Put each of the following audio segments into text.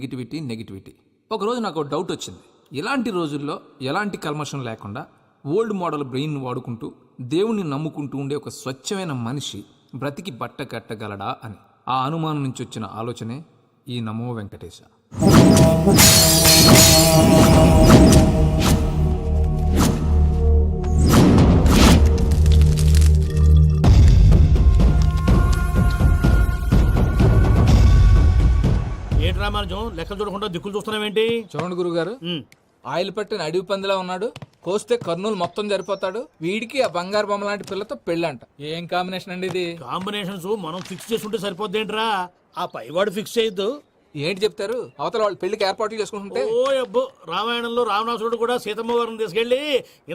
Negativity. ఒకరోజు నాకు ఒక డౌట్ వచ్చింది. ఇలాంటి రోజుల్లో ఎలాంటి కల్మషం లేకుండా ఓల్డ్ మోడల్ బ్రెయిన్ వాడుకుంటూ దేవుణ్ణి నమ్ముకుంటూ ఉండే ఒక స్వచ్ఛమైన మనిషి బ్రతికి బట్ట కట్టగలడా అని. ఆ అనుమానం నుంచి వచ్చిన ఆలోచనే ఈ నమో వెంకటేశ. ఏంటి రామానుజం లెక్కలు చూడకుండా దిక్కులు చూస్తున్నావేంటి? చూడండి గురుగారు, ఆయిల్ పట్టిన అడవి పందిలా ఉన్నాడు. కోస్తే కర్నూలు మొత్తం సరిపోతాడు. వీడికి ఆ బంగారు బొమ్మ లాంటి పిల్లతో పెళ్ళంట. ఏం కాంబినేషన్ అండి ఇది? కాంబినేషన్స్ మనం ఫిక్స్ చేసుకుంటే సరిపోద్దేంట్రా, ఆ పైవాడు ఫిక్స్ చేయొద్దు. ఏంటి చెప్తారు? అవతల వాళ్ళు పెళ్లికి ఏర్పాట్లు చేసుకుంటుంటే. ఓ అబ్బో, రామాయణంలో రావణాసురుడు కూడా సీతమ్మ వారిని తీసుకెళ్లి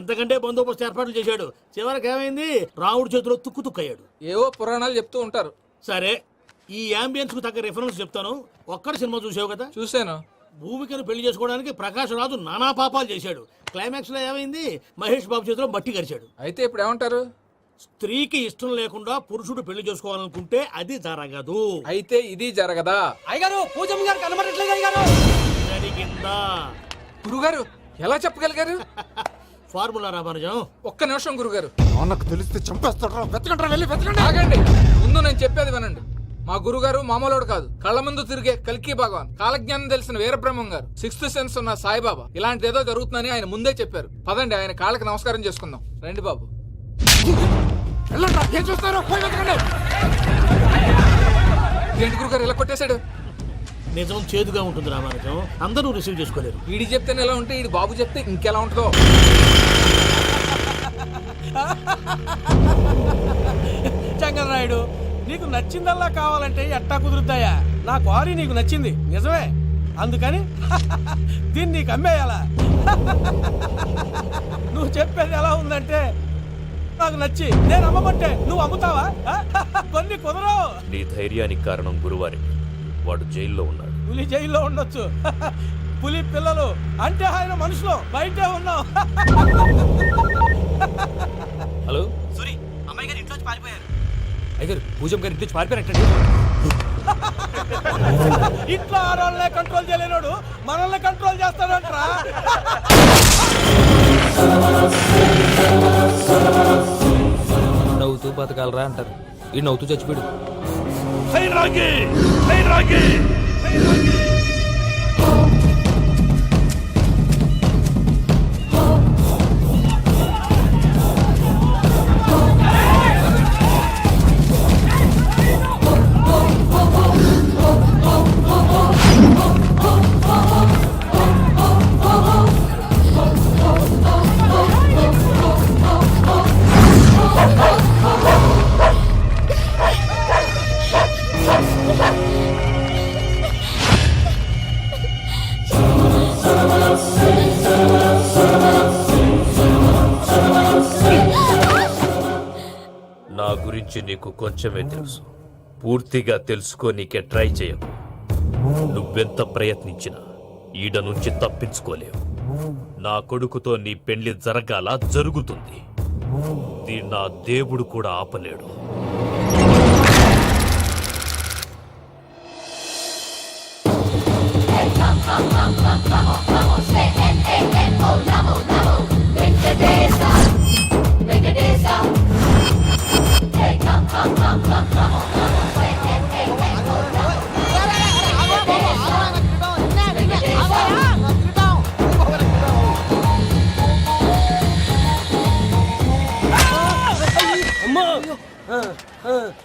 ఇంతకంటే బందోబస్తు ఏర్పాట్లు చేశాడు. చివరికి ఏమైంది? రాముడి చేతిలో తుక్కయ్యాడు. ఏవో పురాణాలు చెప్తూ ఉంటారు. సరే, ఈ అంబియన్స్ కు తగ్గ రిఫరెన్స్ చెప్తాను. ఒక్కడి సినిమా చూసావు కదా? చూశాను. భూమికను పెళ్లి చేసుకోవడానికి ప్రకాష్ రాజు నానా పాపాలు చేశాడు. క్లైమాక్స్ లో ఏమైంది? మహేష్ బాబు చేతిలో మట్టి గరిచాడు. అయితే ఇప్పుడు ఏమంటారు? స్త్రీకి ఇష్టం లేకుండా పురుషుడు పెళ్లి చేసుకోవాలనుకుంటే అది జరగదు. అయితే ఇది జరగదా? అయ్యగారు పూజమ్మ గారు కనబడట్లేదు. అయ్యగారు జరిగిందా? గురుగారు ఎలా చెప్పగలిగారు? ఫార్ములా రామానుజం. ఒక్క నిమిషం గురుగారు. నాకు తెలిస్తే చంపేస్తాడు. వెతకండి, వెళ్ళి వెతకండి. ఆగండి, ముందు నేను చెప్పేది వినండి. మా గురుగారు మామూలుడు కాదు. కళ్ళ ముందు తిరిగే కల్కి భగవాన్, కాలజ్ఞానం తెలిసిన వీరబ్రహ్మం గారు, సిక్స్త్ సెన్స్ ఉన్న సాయిబాబా. ఇలాంటి ఏదో జరుగుతుందని ఆయన ముందే చెప్పారు. పదండి, ఆయన కాళ్ళకి నమస్కారం చేసుకుందాం. రండి బాబు. ఏం చూస్తారు? పోయి వెతకండి. ఏంటి గురుగారు ఇలా కొట్టేశాడు? నిజం చేదుగా ఉంటుంది రామానుజం, అందరూ రిసీవ్ చేసుకోలేరు. వీడి చెప్తేనే ఎలా ఉంటే, వీడి బాబు చెప్తే ఇంకెలా ఉంటుందో. చంగలరాయుడు, నీకు నచ్చిందల్లా కావాలంటే ఎట్టా కుదురుతాయా? నా క్వారీ నీకు నచ్చింది నిజమే, అందుకని దీన్ని నీకు అమ్మేయాలా? నువ్వు చెప్పేది ఎలా ఉందంటే, నాకు నచ్చి నేను అమ్మమంటే నువ్వు అమ్ముతావా? కొన్ని కుదరవు. నీ ధైర్యానికి కారణం గురువారి. వాడు జైల్లో ఉన్నాడు. పులి జైల్లో ఉండొచ్చు, పులి పిల్లలు అంటే ఆయన మనుషులు బయటే ఉన్నావు. హలో సూరి, అమ్మాయి గారు ఇంట్లోంచి పారిపోయారు. అయ్యగారు, పూజమ్మ గారి ఇంటి పారిపోయారంటండి. ఇంట్లో ఆడవాళ్ళనే కంట్రోల్ చేయలేనోడు మనల్ని కంట్రోల్ చేస్తాడంట్రా. నవ్వుతూ బతకాలరా అంటారు, ఈ నవ్వుతూ చచ్చిపోయాడు. నా గురించి నీకు కొంచెమే తెలుసు. పూర్తిగా తెలుసుకోనీకే ట్రై చేయకు. నువ్వెంత ప్రయత్నించినా ఈడ నుంచి తప్పించుకోలేవు. నా కొడుకుతో నీ పెళ్లి జరగాల, జరుగుతుంది. దీన్ని నా దేవుడు కూడా ఆపలేడు.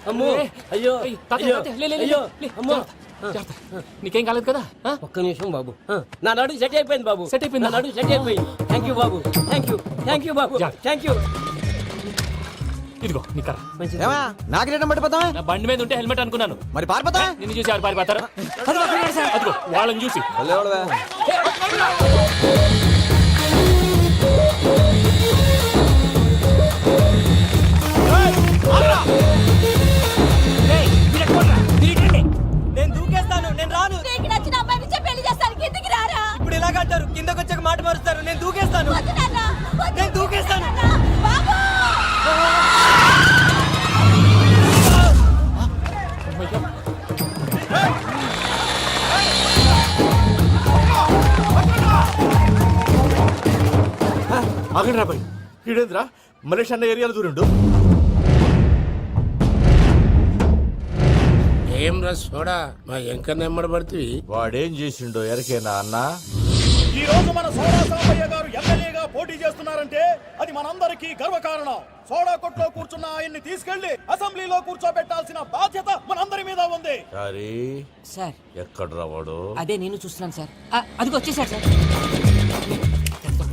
అమ్మో, అయ్యో, నీకేం కాలేదు కదా? ఒక్క నిమిషం బాబు. నా నడు సెట్ అయిపోయింది బాబు. సెట్ అయిపోయింది, నడు సెట్ అయిపోయింది. Thank you Babu, thank you Babu, thank you. ఇదిగో నీ కర్ర. నాకు రేటం పట్టిపోతావా? నా బండి మీద ఉంటే హెల్మెట్ అనుకున్నాను. మరి పారిపోతా. నిన్ను చూసి ఎవరు పారిపోతారా? అదిగో వాళ్ళని చూసి. నేను దూకేస్తాను, నేను రాను. నీకు నచ్చిన అమ్మాయిని చెప్పి పెళ్లి చేస్తాను, కిందికి రారా. ఇప్పుడు ఇలాగంటారు, కిందకు వచ్చాక మాట మారుస్తారు. నేను దూకేస్తాను, వద్దు నాన్న, వద్దు. నేను దూకేస్తాను. బాబు అమ్మయ్య. ఆగండి రాబాయ్ ఈడేంద్రా మలేషియా అన్న ఏరియాలో దూరిండు. ఏం రా సోడా మా ఎంకన్న ఎమ్మడబడితే వాడేం చేసిండో ఎరకేనా అన్న? ఈ రోజు మన సోడా సాంబయ్య గారు ఎమ్మెల్యేగా పోటీ చేస్తున్నారంటే అది మనందరికీ గర్వకారణం. సోడా కొట్లో కూర్చున్న ఆయన్ని తీసుకెళ్లి అసెంబ్లీలో కూర్చోబెట్టాల్సిన బాధ్యత మనందరి మీద ఉంది. సారీ సార్ ఎక్కడ రావాడు? అదే నేను చూస్తున్నాను సార్ అదిగో వచ్చేసారు సార్.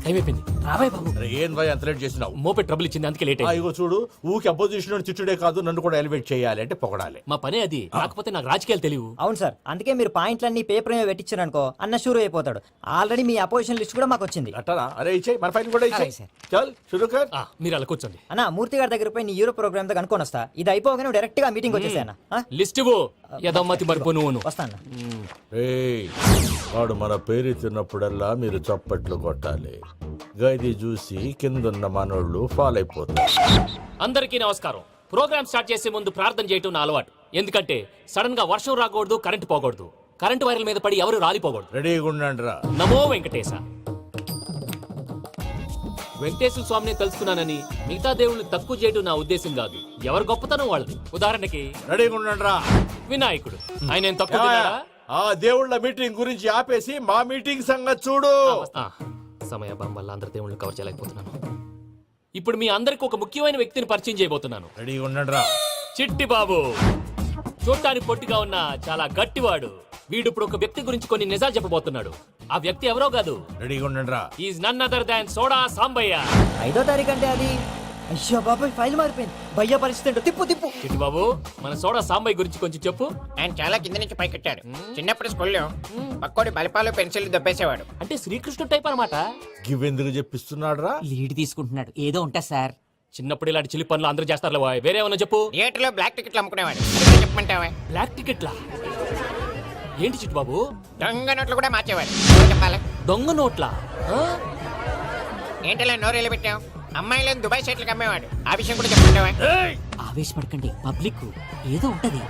టైం అయిపోయింది. రాబాయ్ బాబు. అరే ఏం భయ అంత లేట్ చేసినావు? మోపే ట్రబుల్ ఇచ్చింది అందుకే లేట్ అయింది. ఇగో చూడు ఊకి అపోజిషన్ తిట్టుడే కాదు నన్ను కూడా ఎలివేట్ చేయాలి అంటే పొగడాలి. మా పనే అది. కాకపోతే నాకు రాజకీయాలు తెలియవు. అవును సార్, అందుకే మీరు పాయింట్లన్నీ పేపర్ మీద పెట్టించారు అనుకో అన్న షూర్ అయిపోతాడు. ఆల్రెడీ మీ అపోజిషన్ లిస్ట్ కూడా మాకు వచ్చింది. అట్టనా? అరే ఇచ్చేయి మన ఫైల్ కూడా ఇచ్చేయి. అలాగే సార్. చల్ షురూ కర్. మీరు అలా కూర్చోండి. అన్న మూర్తి గారి దగ్గర పోయి నీ యూరో ప్రోగ్రామ్ దగ్గర అనుకోని వస్తా. ఇది అయిపోగానే డైరెక్ట్ గా మీటింగ్ వచ్చేసాను. లిస్ట్ ఇవ్వు. యదమ్మతి మరిపో నువ్వును. వస్తాను. ఏయ్, వాడు మన పేరు తిన్నప్పుడల్లా మీరు చప్పట్లు కొట్టాలి. గది చూసి కిందున్న మనోళ్ళు ఫాల్ అయిపోతారు. అందరికీ నమస్కారం. ప్రోగ్రామ్ స్టార్ట్ చేసే ముందు ప్రార్థన చేయటం నా అలవాటు. ఎందుకంటే సడన్ గా వర్షం రాకూడదు, కరెంటు పోకూడదు. కరెంటు వైర్ల మీద పడి ఎవరు రాలిపోకూడదు. రెడీగా ఉండండి రా. నమో వెంకటేశ. వెంకటేశ్వర స్వామిని తెలుసుకున్నానని మిగతా దేవుళ్ళు తక్కువ చేయడం నా ఉద్దేశం కాదు. ఎవరు గొప్పతనం వాళ్ళది. ఉదాహరణకి రెడీగా ఉండండి రా. వినాయకుడు. ఆయన ఏం తక్కువ తిన్నాడా? ఆ దేవుళ్ళ మీటింగ్ గురించి ఆపేసి మా మీటింగ్ సంగతి చూడు. ఆ, సమయాభావం వల్ల అందరి దేవుళ్ళని కవర్ చేయలేకపోతున్నాను. ఇప్పుడు మీ అందరికి ఒక ముఖ్యమైన వ్యక్తిని పరిచయం చేయబోతున్నాను. రెడీగా ఉండండి రా. చిట్టి బాబు. చూడటానికి పొట్టిగా ఉన్న చాలా గట్టివాడు. వీడు ఇప్పుడు ఒక వ్యక్తి గురించి కొన్ని నిజాలు చెప్పబోతున్నాడు. ఆ వ్యక్తి ఎవరో కాదు. రెడీగా ఉండండి రా. Is none other than soda Sambayya. 5వ తారీఖు అంటే అది అయ్యో బాబాయ్ ఫైల్ మారిపోయింది. భయ్య పరిస్థితి ఏంటో తిప్పు తిప్పు. చిట్టి బాబు, మన సోడా సాంబయ్య గురించి కొంచెం చెప్పు. ఆయన చాలా కింద నుంచి పైకెట్టాడు. చిన్నప్పుడు స్కూల్లో పక్కోడి బలిపాలు పెన్సిల్ దబ్బేసేవాడు. అంటే శ్రీకృష్ణుడు టైప్ అనమాట. గివెందుకు చెప్పిస్తున్నాడు రా? లీడ్ తీసుకుంటున్నాడు. ఏదో ఉంటా సార్. చిన్నప్పుడు ఇలాంటి చిలి పనులు అందరూ చేస్తారు. వేరే ఏమన్నా చెప్పు. థియేటర్లో బ్లాక్ టికెట్లు అమ్ముకునేవాడు. ఇంకా చెప్పమంటావా? బ్లాక్ టికెట్లా? ఏంటి చిట్టు బాబు? దొంగ నోట్లు కూడా మార్చేవాడు. చెప్పాలి. దొంగ నోట్లా? ఆ? ఏంటలా నోరేళ్ళు పెట్టావు? అమ్మాయిలను దుబాయ్ షర్ట్లకు అమ్మేవాడు. ఆ విషయం కూడా చెప్పమంటావా? ఆవేశపడకండి, పబ్లిక్ ఏదో ఉంటది.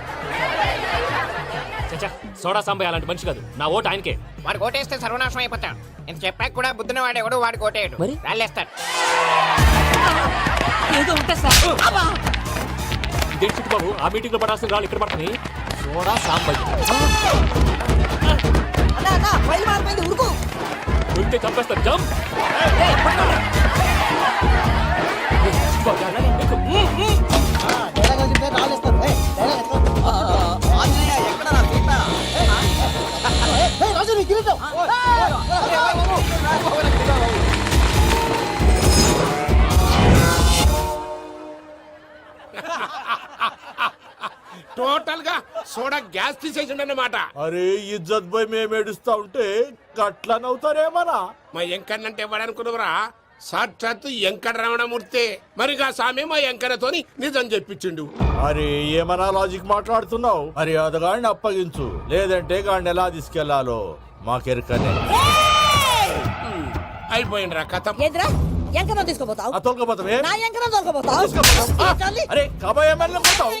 చచ్చా, సోడా సాంబయ్య అలాంటి మనిషి కాదు. నా ఓటు ఆయనకే. వాడు కోటేస్తే సర్వనాశనం అయిపోతాడు. ఇంత చెప్పాక కూడా బుద్ధిన వాడు ఎవడు వాడు కోటేయడు. మరి? రాళ్ళేస్తాడు. ఏదో ఉంటా సార్. ఇదేంటి చిట్టు బాబు, ఆ మీటింగ్ లో పడాల్సిన రాళ్ళు ఇక్కడ పడుతుంది. సోడా సాంబయ్య అన్నా, అన్నా, ఫైల్ మారిపోయింది, ఉరుకు. ఉంటే చంపేస్తారు. జంప్. టోటల్ గా సోడా గ్యాస్ తీసేసిండు అన్నమాట. అరే ఇజ్జత్ పోయి మేము ఏడుస్తా ఉంటే గట్లా నవ్వుతారేమన్నా? మా ఎంకన్నంటే ఎవడనుకున్నవరా? సాక్షాత్తు ఎంకట రమణమూర్తి. మరిగా సామె మా ఎంకన్నతోని నిజం చెప్పించిండు. అరే ఏమన్నా లాజిక్ మాట్లాడుతున్నావు? అరే అదగాడిని అప్పగించు, లేదంటే గాడిని ఎలా తీసుకెళ్లాలో మాకెరకనే. అయిపోయిండ్రా కథ. ఏంద్రా ఎంకన్నా తీసుకోపోతావు? తొలకపోతావే? నా ఎంకన్నా దొరకపోతావు? అరే కాబోయే ఎమ్మెల్యే పోతావు.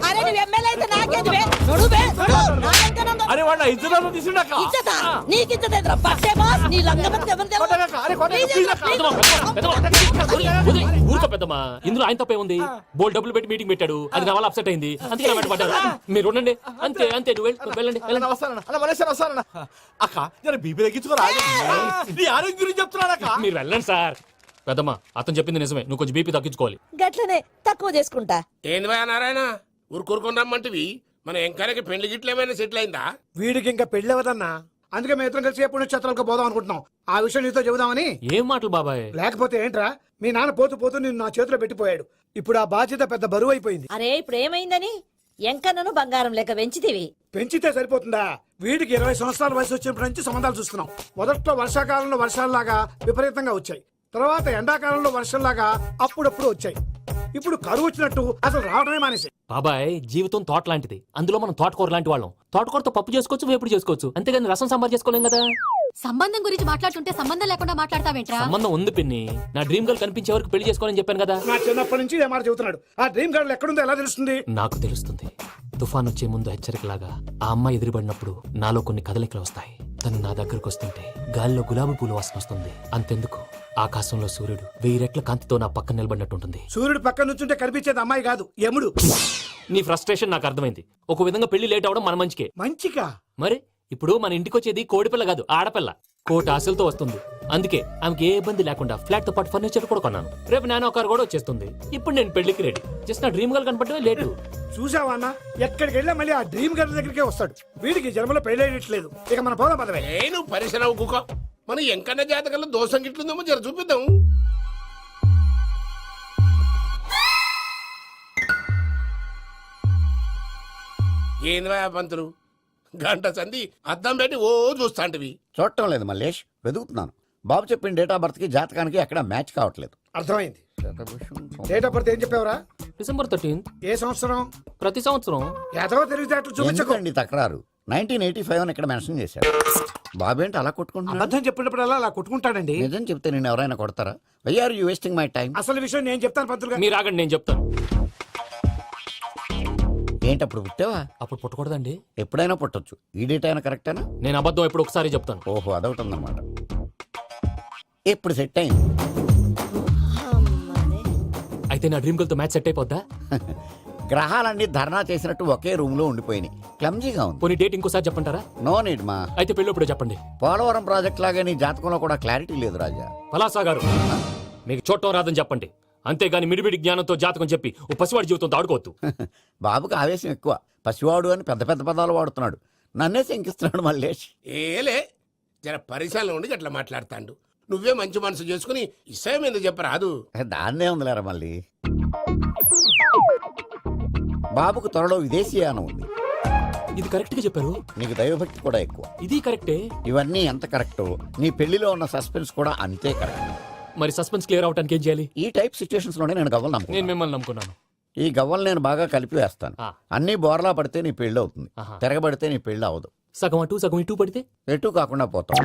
అరే నువ్వు ఎమ్మెల్యే అయితే నాకేంది బే? నడు బే, నడు. నా ఎంకన్నా దొరక- అరే వాడిన ఇజ్జత్ తీసుకుండాక ఇచ్చతా? నీకు ఇచ్చదేంద్రా? పట్టే బాస్, నీ లంగమతి ఎవరిది ఎవరు? ఊరుకో పెద్దమ్మా. ఇందులో ఆయన తప్పే ఉంది. బోల్ డబ్బులు పెట్టి మీటింగ్ పెట్టాడు. అది నా వల్ల అప్సెట్ అయింది. అందుకే నా పడ్డారు. మీరు ఉండండి. అంతే అంతే. నువ్వు వెళ్ళండి వెళ్ళండి. వస్తానన్న అక్క జర బీపీ తగ్గించుకోరా. నీ ఆరోగ్యం గురించి చెప్తున్నాను అక్క. మీరు వెళ్ళండి సార్. పెద్దమ్మా, అతను చెప్పింది నిజమే. నువ్వు కొంచెం బీపీ తగ్గించుకోవాలి. గట్లనే తక్కువ చేసుకుంటా. ఏంది భయ నారాయణ ఊరుకూరుకొని రమ్మంటివి? మన ఎంకన్నకి పెళ్లి గిట్లు ఏమైనా సెటిల్ అయిందా? వీడికి ఇంకా పెళ్లి అవ్వదన్నా. అందుకే మేము ఇద్దరం కలిసి ఎప్పుడు క్షేత్రాలకు పోదాం అనుకుంటున్నాం. ఆ విషయం నీతో చెబుదామని. ఏం మాటలు బాబాయ్? లేకపోతే ఏంట్రా, మీ నాన్న పోతూ పోతూ నిన్ను నా చేతిలో పెట్టిపోయాడు. ఇప్పుడు ఆ బాధ్యత పెద్ద బరువు అయిపోయింది. అరే ఇప్పుడు ఏమైందని? ఎంకన్నను బంగారం లెక్క పెంచితివి. పెంచితే సరిపోతుందా? వీడికి 20 సంవత్సరాల వయసు వచ్చినప్పటి నుంచి సంబంధాలు చూస్తున్నాం. మొదట్లో వర్షాకాలంలో వర్షాలలాగా విపరీతంగా వచ్చాయి. తర్వాత ఎండాకాలంలో వర్షంలాగా అప్పుడప్పుడు వచ్చాయి. ఇప్పుడు కరువు వచ్చినట్టు అసలు రావడమే మానేసి. బాబాయ్, జీవితం తోట లాంటిది. అందులో మనం తోటకూర లాంటి వాళ్ళం. తోటకూరతో పప్పు చేసుకోవచ్చు, వేపుడు చేసుకోవచ్చు. అంతేగాని రసం సాంబార్ చేసుకోలేం కదా. సంబంధం గురించి మాట్లాడుతుంటే సంబంధం లేకుండా మాట్లాడతావేంట్రా? సంబంధం ఉంది పిన్ని. నా డ్రీమ్ గర్ల్ కనిపించే వరకు పెళ్లి చేసుకోవాలని చెప్పాను కదా. నా చిన్నప్పటి నుంచి ఏ మాట చెబుతున్నాడు. ఆ డ్రీమ్ గర్ల్ ఎక్కడుందో ఎలా తెలుస్తుంది? నాకు తెలుస్తుంది. తుఫాన్ వచ్చే ముందు హెచ్చరికలాగా ఆ అమ్మాయి ఎదురుపడినప్పుడు నాలో కొన్ని కదలికలు వస్తాయి. తను నా దగ్గరకు వస్తుంటే గాలిలో గులాబీ పూలు వాసన వస్తుంది. అంతెందుకు, ఆకాశంలో సూర్యుడు 1000 రెట్ల కాంతితో నా పక్కన నిలబడినట్టు ఉంటుంది. సూర్యుడు పక్కన నుంచుంటే కనిపించేది అమ్మాయి కాదు, యముడు. నీ ఫ్రస్ట్రేషన్ నాకు అర్థమైంది. ఒక విధంగా పెళ్లి లేట్ అవడం మన మంచికే. మంచిగా? మరి ఇప్పుడు మన ఇంటికి వచ్చేది కోడిపిల్ల కాదు, ఆడపిల్ల. కోటి ఆశలతో వస్తుంది. అందుకే ఆమెకి ఏ ఇబ్బంది లేకుండా ఫ్లాట్ తో పాటు ఫర్నిచర్ కూడా కొన్నాను. రేపు నానో కారు కూడా వచ్చేస్తుంది. ఇప్పుడు నేను పెళ్లికి రెడీ. జస్ట్ నా డ్రీమ్ గర్ల్ కనపడమే లేటు. చూసావా అన్న, ఎక్కడికి వెళ్ళా మళ్ళీ ఆ డ్రీమ్ గర్ల్ దగ్గరికే వస్తాడు. వీడికి జన్మలో పెళ్ళేయట్లేదు. ఇక మన పోదాం పదవే. నేను పరిశ్రమ కుక మన ఎంకన్న జాతకంలో దోషం గిట్లుందేమో జర చూపిద్దాం. ఏంది పంతులు, గంట సంధి అద్దం పెట్టి ఓ చూస్తాంటివి. చూడటం లేదు మల్లేష్, వెతుకుతున్నాను. బాబు చెప్పిన డేట్ ఆఫ్ బర్త్ కి జాతకానికి ఎక్కడ మ్యాచ్ కావట్లేదు. అర్థమైంది. డేట్ ఆఫ్ బర్త్ ఏం చెప్పావురా? December 13th. ఏ సంవత్సరం? ప్రతి సంవత్సరం. ఎదవో తెలివితేటలు చూపించకు. ఎందుకండి తక్రారు? 1985 అని ఇక్కడ మెన్షన్ చేశాడు. బాబు ఏంటి అలా కొట్టుకుంటున్నాడు? అబద్ధం చెప్పినప్పుడల్లా అలా కొట్టుకుంటాడండి. నిజం చెప్తే నేను ఎవరైనా కొడతారా? Why are you wasting my time? అసలు విషయం నేను చెప్తాను పంతులు గారు. మీరు ఆగండి, నేను చెప్తాను. ఏంటి అప్పుడు పుట్టావా? అప్పుడు పుట్టకూడదండి. ఎప్పుడైనా పుట్టొచ్చు. ఈ డేట్ అయినా కరెక్టేనా? నేను అబద్ధం ఎప్పుడు ఒకసారి చెప్తాను. ఓహో, అదొకటి ఉందన్నమాట. ఇప్పుడు సెట్ అయింది. అయితే నా డ్రీమ్ గర్ల్ తో మ్యాచ్ సెట్ అయిపోద్దా? గ్రహాలన్నీ ధర్నా చేసినట్టు ఒకే రూమ్ లో ఉండిపోయినాయి. క్లమ్జీగా ఉంది. పోనీ డేట్ ఇంకోసారి చెప్పంటారా? నో నీడ్ మా. అయితే పెళ్ళప్పుడు చెప్పండి. పోలవరం ప్రాజెక్ట్ లాగా నీ జాతకంలో కూడా క్లారిటీ లేదు రాజా. పలాసా గారు, మీకు చూడటం రాదని చెప్పండి. అంతేగాని మిడిమిడి జ్ఞానంతో జాతకం చెప్పి ఓ పసివాడి జీవితంతో ఆడుకోవద్దు. బాబుకి ఆవేశం ఎక్కువ. పసివాడు అని పెద్ద పెద్ద పదాలు వాడుతున్నాడు. నన్నే శంకిస్తున్నాడు మల్లేష్. ఏలే జర పరిశ్రమలో ఉండి అట్లా మాట్లాడతాండు. నువ్వే మంచి మనసు చేసుకుని ఇష్టం ఎందుకు చెప్పరాదు? దాన్నే ఉందిలేరా మళ్ళీ. బాబుకు త్వరలో విదేశీయానం ఉంది. ఇది కరెక్ట్ గా చెప్పారు. నీకు దైవభక్తి కూడా ఎక్కువ. ఇది కరెక్టే. ఇవన్నీ ఎంత కరెక్టో నీ పెళ్లిలో ఉన్న సస్పెన్స్ కూడా అంతే కరెక్ట్. మరి సస్పెన్స్ క్లియర్ అవడానికి ఏం చేయాలి? ఈ టైప్ సిచ్యువేషన్స్ లోనే నేను గవ్వలు నేను నమ్ముకున్నాను. మిమ్మల్ని నమ్ముకున్నాను. ఈ గవ్వలు నేను బాగా కలిపి వేస్తాను. ఆ. అన్ని బోర్లా పడితే నీ పెళ్లి అవుతుంది. ఆహా. తిరగబడితే నీ పెళ్లి అవదు. సగం అటు సగం ఇటు పడితే ఎటు కాకుండా పోతాం.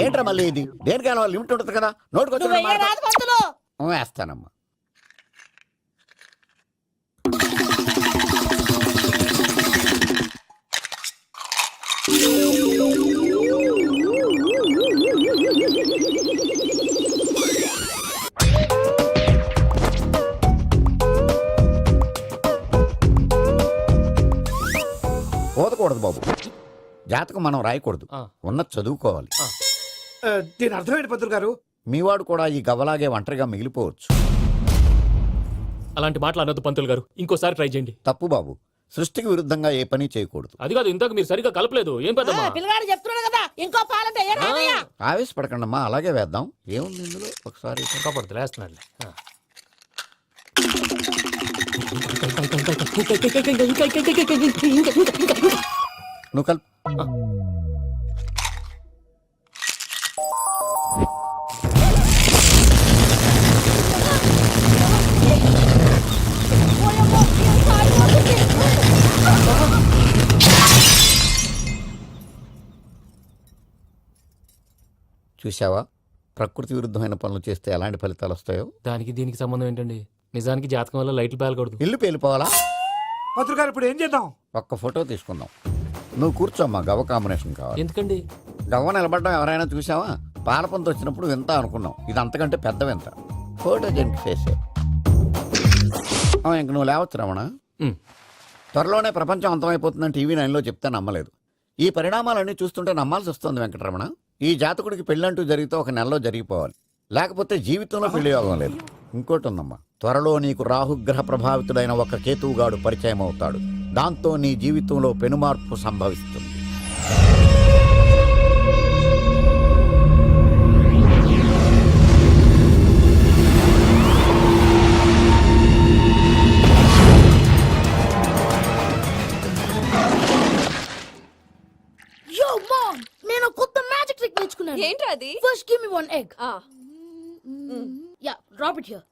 ఏంట్రా మళ్ళీ ఇది? దేనికైనా లిమిట్ ఉంటుంది కదా. నోటుకొచ్చిన నువ్వు వెయ్యరాదు పంతులు. వేస్తానమ్మా. పోదకూడదు బాబు. జాతకం మనం రాయకూడదు. ఆ. ఉన్నది చదువుకోవాలి. దీని అర్థమైంది పంతులు గారు. మీవాడు కూడా ఈ గవ్వలాగే ఒంటరిగా మిగిలిపోవచ్చు. అలాంటి మాటలు అనొద్దు పంతులు గారు. ఇంకోసారి ట్రై చేయండి. తప్పు బాబు. సృష్టికి విరుద్ధంగా ఏ పని చేయకూడదు. అది కాదు, ఇంతకు మీరు సరిగా కలపలేదు. ఏం పెద్దమ్మా? పిల్లగాడు చెప్తున్నాడు కదా, ఇంకో పాలంటే ఏ రాదయ్యా? ఆవేశపడకండమ్మా, అలాగే వేద్దాం. ఏముంది ఇందులో? ఒకసారి కాపాడుతు లేస్తున్నాడు. నువ్వు కల్. చూసావా, ప్రకృతి విరుద్ధమైన పనులు చేస్తే ఎలాంటి ఫలితాలు వస్తాయో. దానికి దీనికి సంబంధం ఏంటండి? నిజానికి జాతకం వల్ల లైట్లు పేలకూడదు. ఇల్లు పేలిపోవాలా? పంతులు గారు ఇప్పుడు ఏం చేద్దాం? ఒక్క ఫోటో తీసుకుందాం. నువ్వు కూర్చోమ్మా, గవ్వ కాంబినేషన్ కావాలి. ఎందుకండి? గవ్వ నిలబడడం ఎవరైనా చూసావా? పాలపంత వచ్చినప్పుడు వింత అనుకున్నాం. ఇది అంతకంటే పెద్ద వింత. ఫోటో జెంట్ ఫేసే. ఇంక నువ్వు లేవచ్చు రమణ. త్వరలోనే ప్రపంచం అంతమైపోతుందని టీవీ 9లో చెప్తే నమ్మలేదు. ఈ పరిణామాలన్నీ చూస్తుంటే నమ్మాల్సి వస్తుంది వెంకటరమణ. ఈ జాతకుడికి పెళ్ళంటూ జరిగితే ఒక నెలలో జరిగిపోవాలి. లేకపోతే జీవితంలో పెళ్లి యోగం లేదు. ఇంకోటి ఉందమ్మా, త్వరలో నీకు రాహుగ్రహ ప్రభావితుడైన ఒక కేతువుగాడు పరిచయం అవుతాడు. దాంతో నీ జీవితంలో పెనుమార్పు సంభవిస్తుంది. Yo mom, నేను కొత్త మ్యాజిక్ ట్రిక్ నేర్చుకున్నాను. ఏంట్రా అది? First give me one egg. Yeah, drop it here.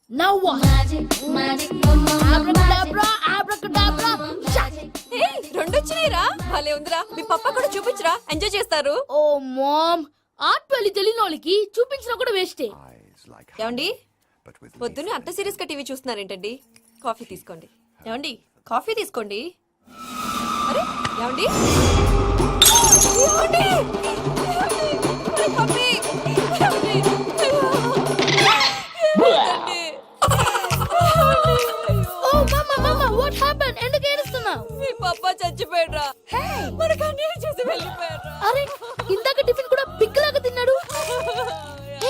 Now what? Abracadabra, abracadabra. రెండు వచ్చినాయిరా. భలే ఉందిరా. మీ పప్ప కూడా చూపించరా, ఎంజాయ్ చేస్తారు. ఓ మామ్, ఆర్ట్ వెళ్ళి తెలియని వాళ్ళకి చూపించినా కూడా వేస్టే. ఏమండి, పొద్దున్నే అంత సీరియస్ గా టీవీ చూస్తున్నారేంటండి? కాఫీ తీసుకోండి. ఏమండి, కాఫీ తీసుకోండి. అరే ఏమండి, ఏమండి? ఏమండి? పప్పి! ఏమండి? అరే ఇందాక టిఫిన్ కూడా పిక్కలాగా తిన్నాడు.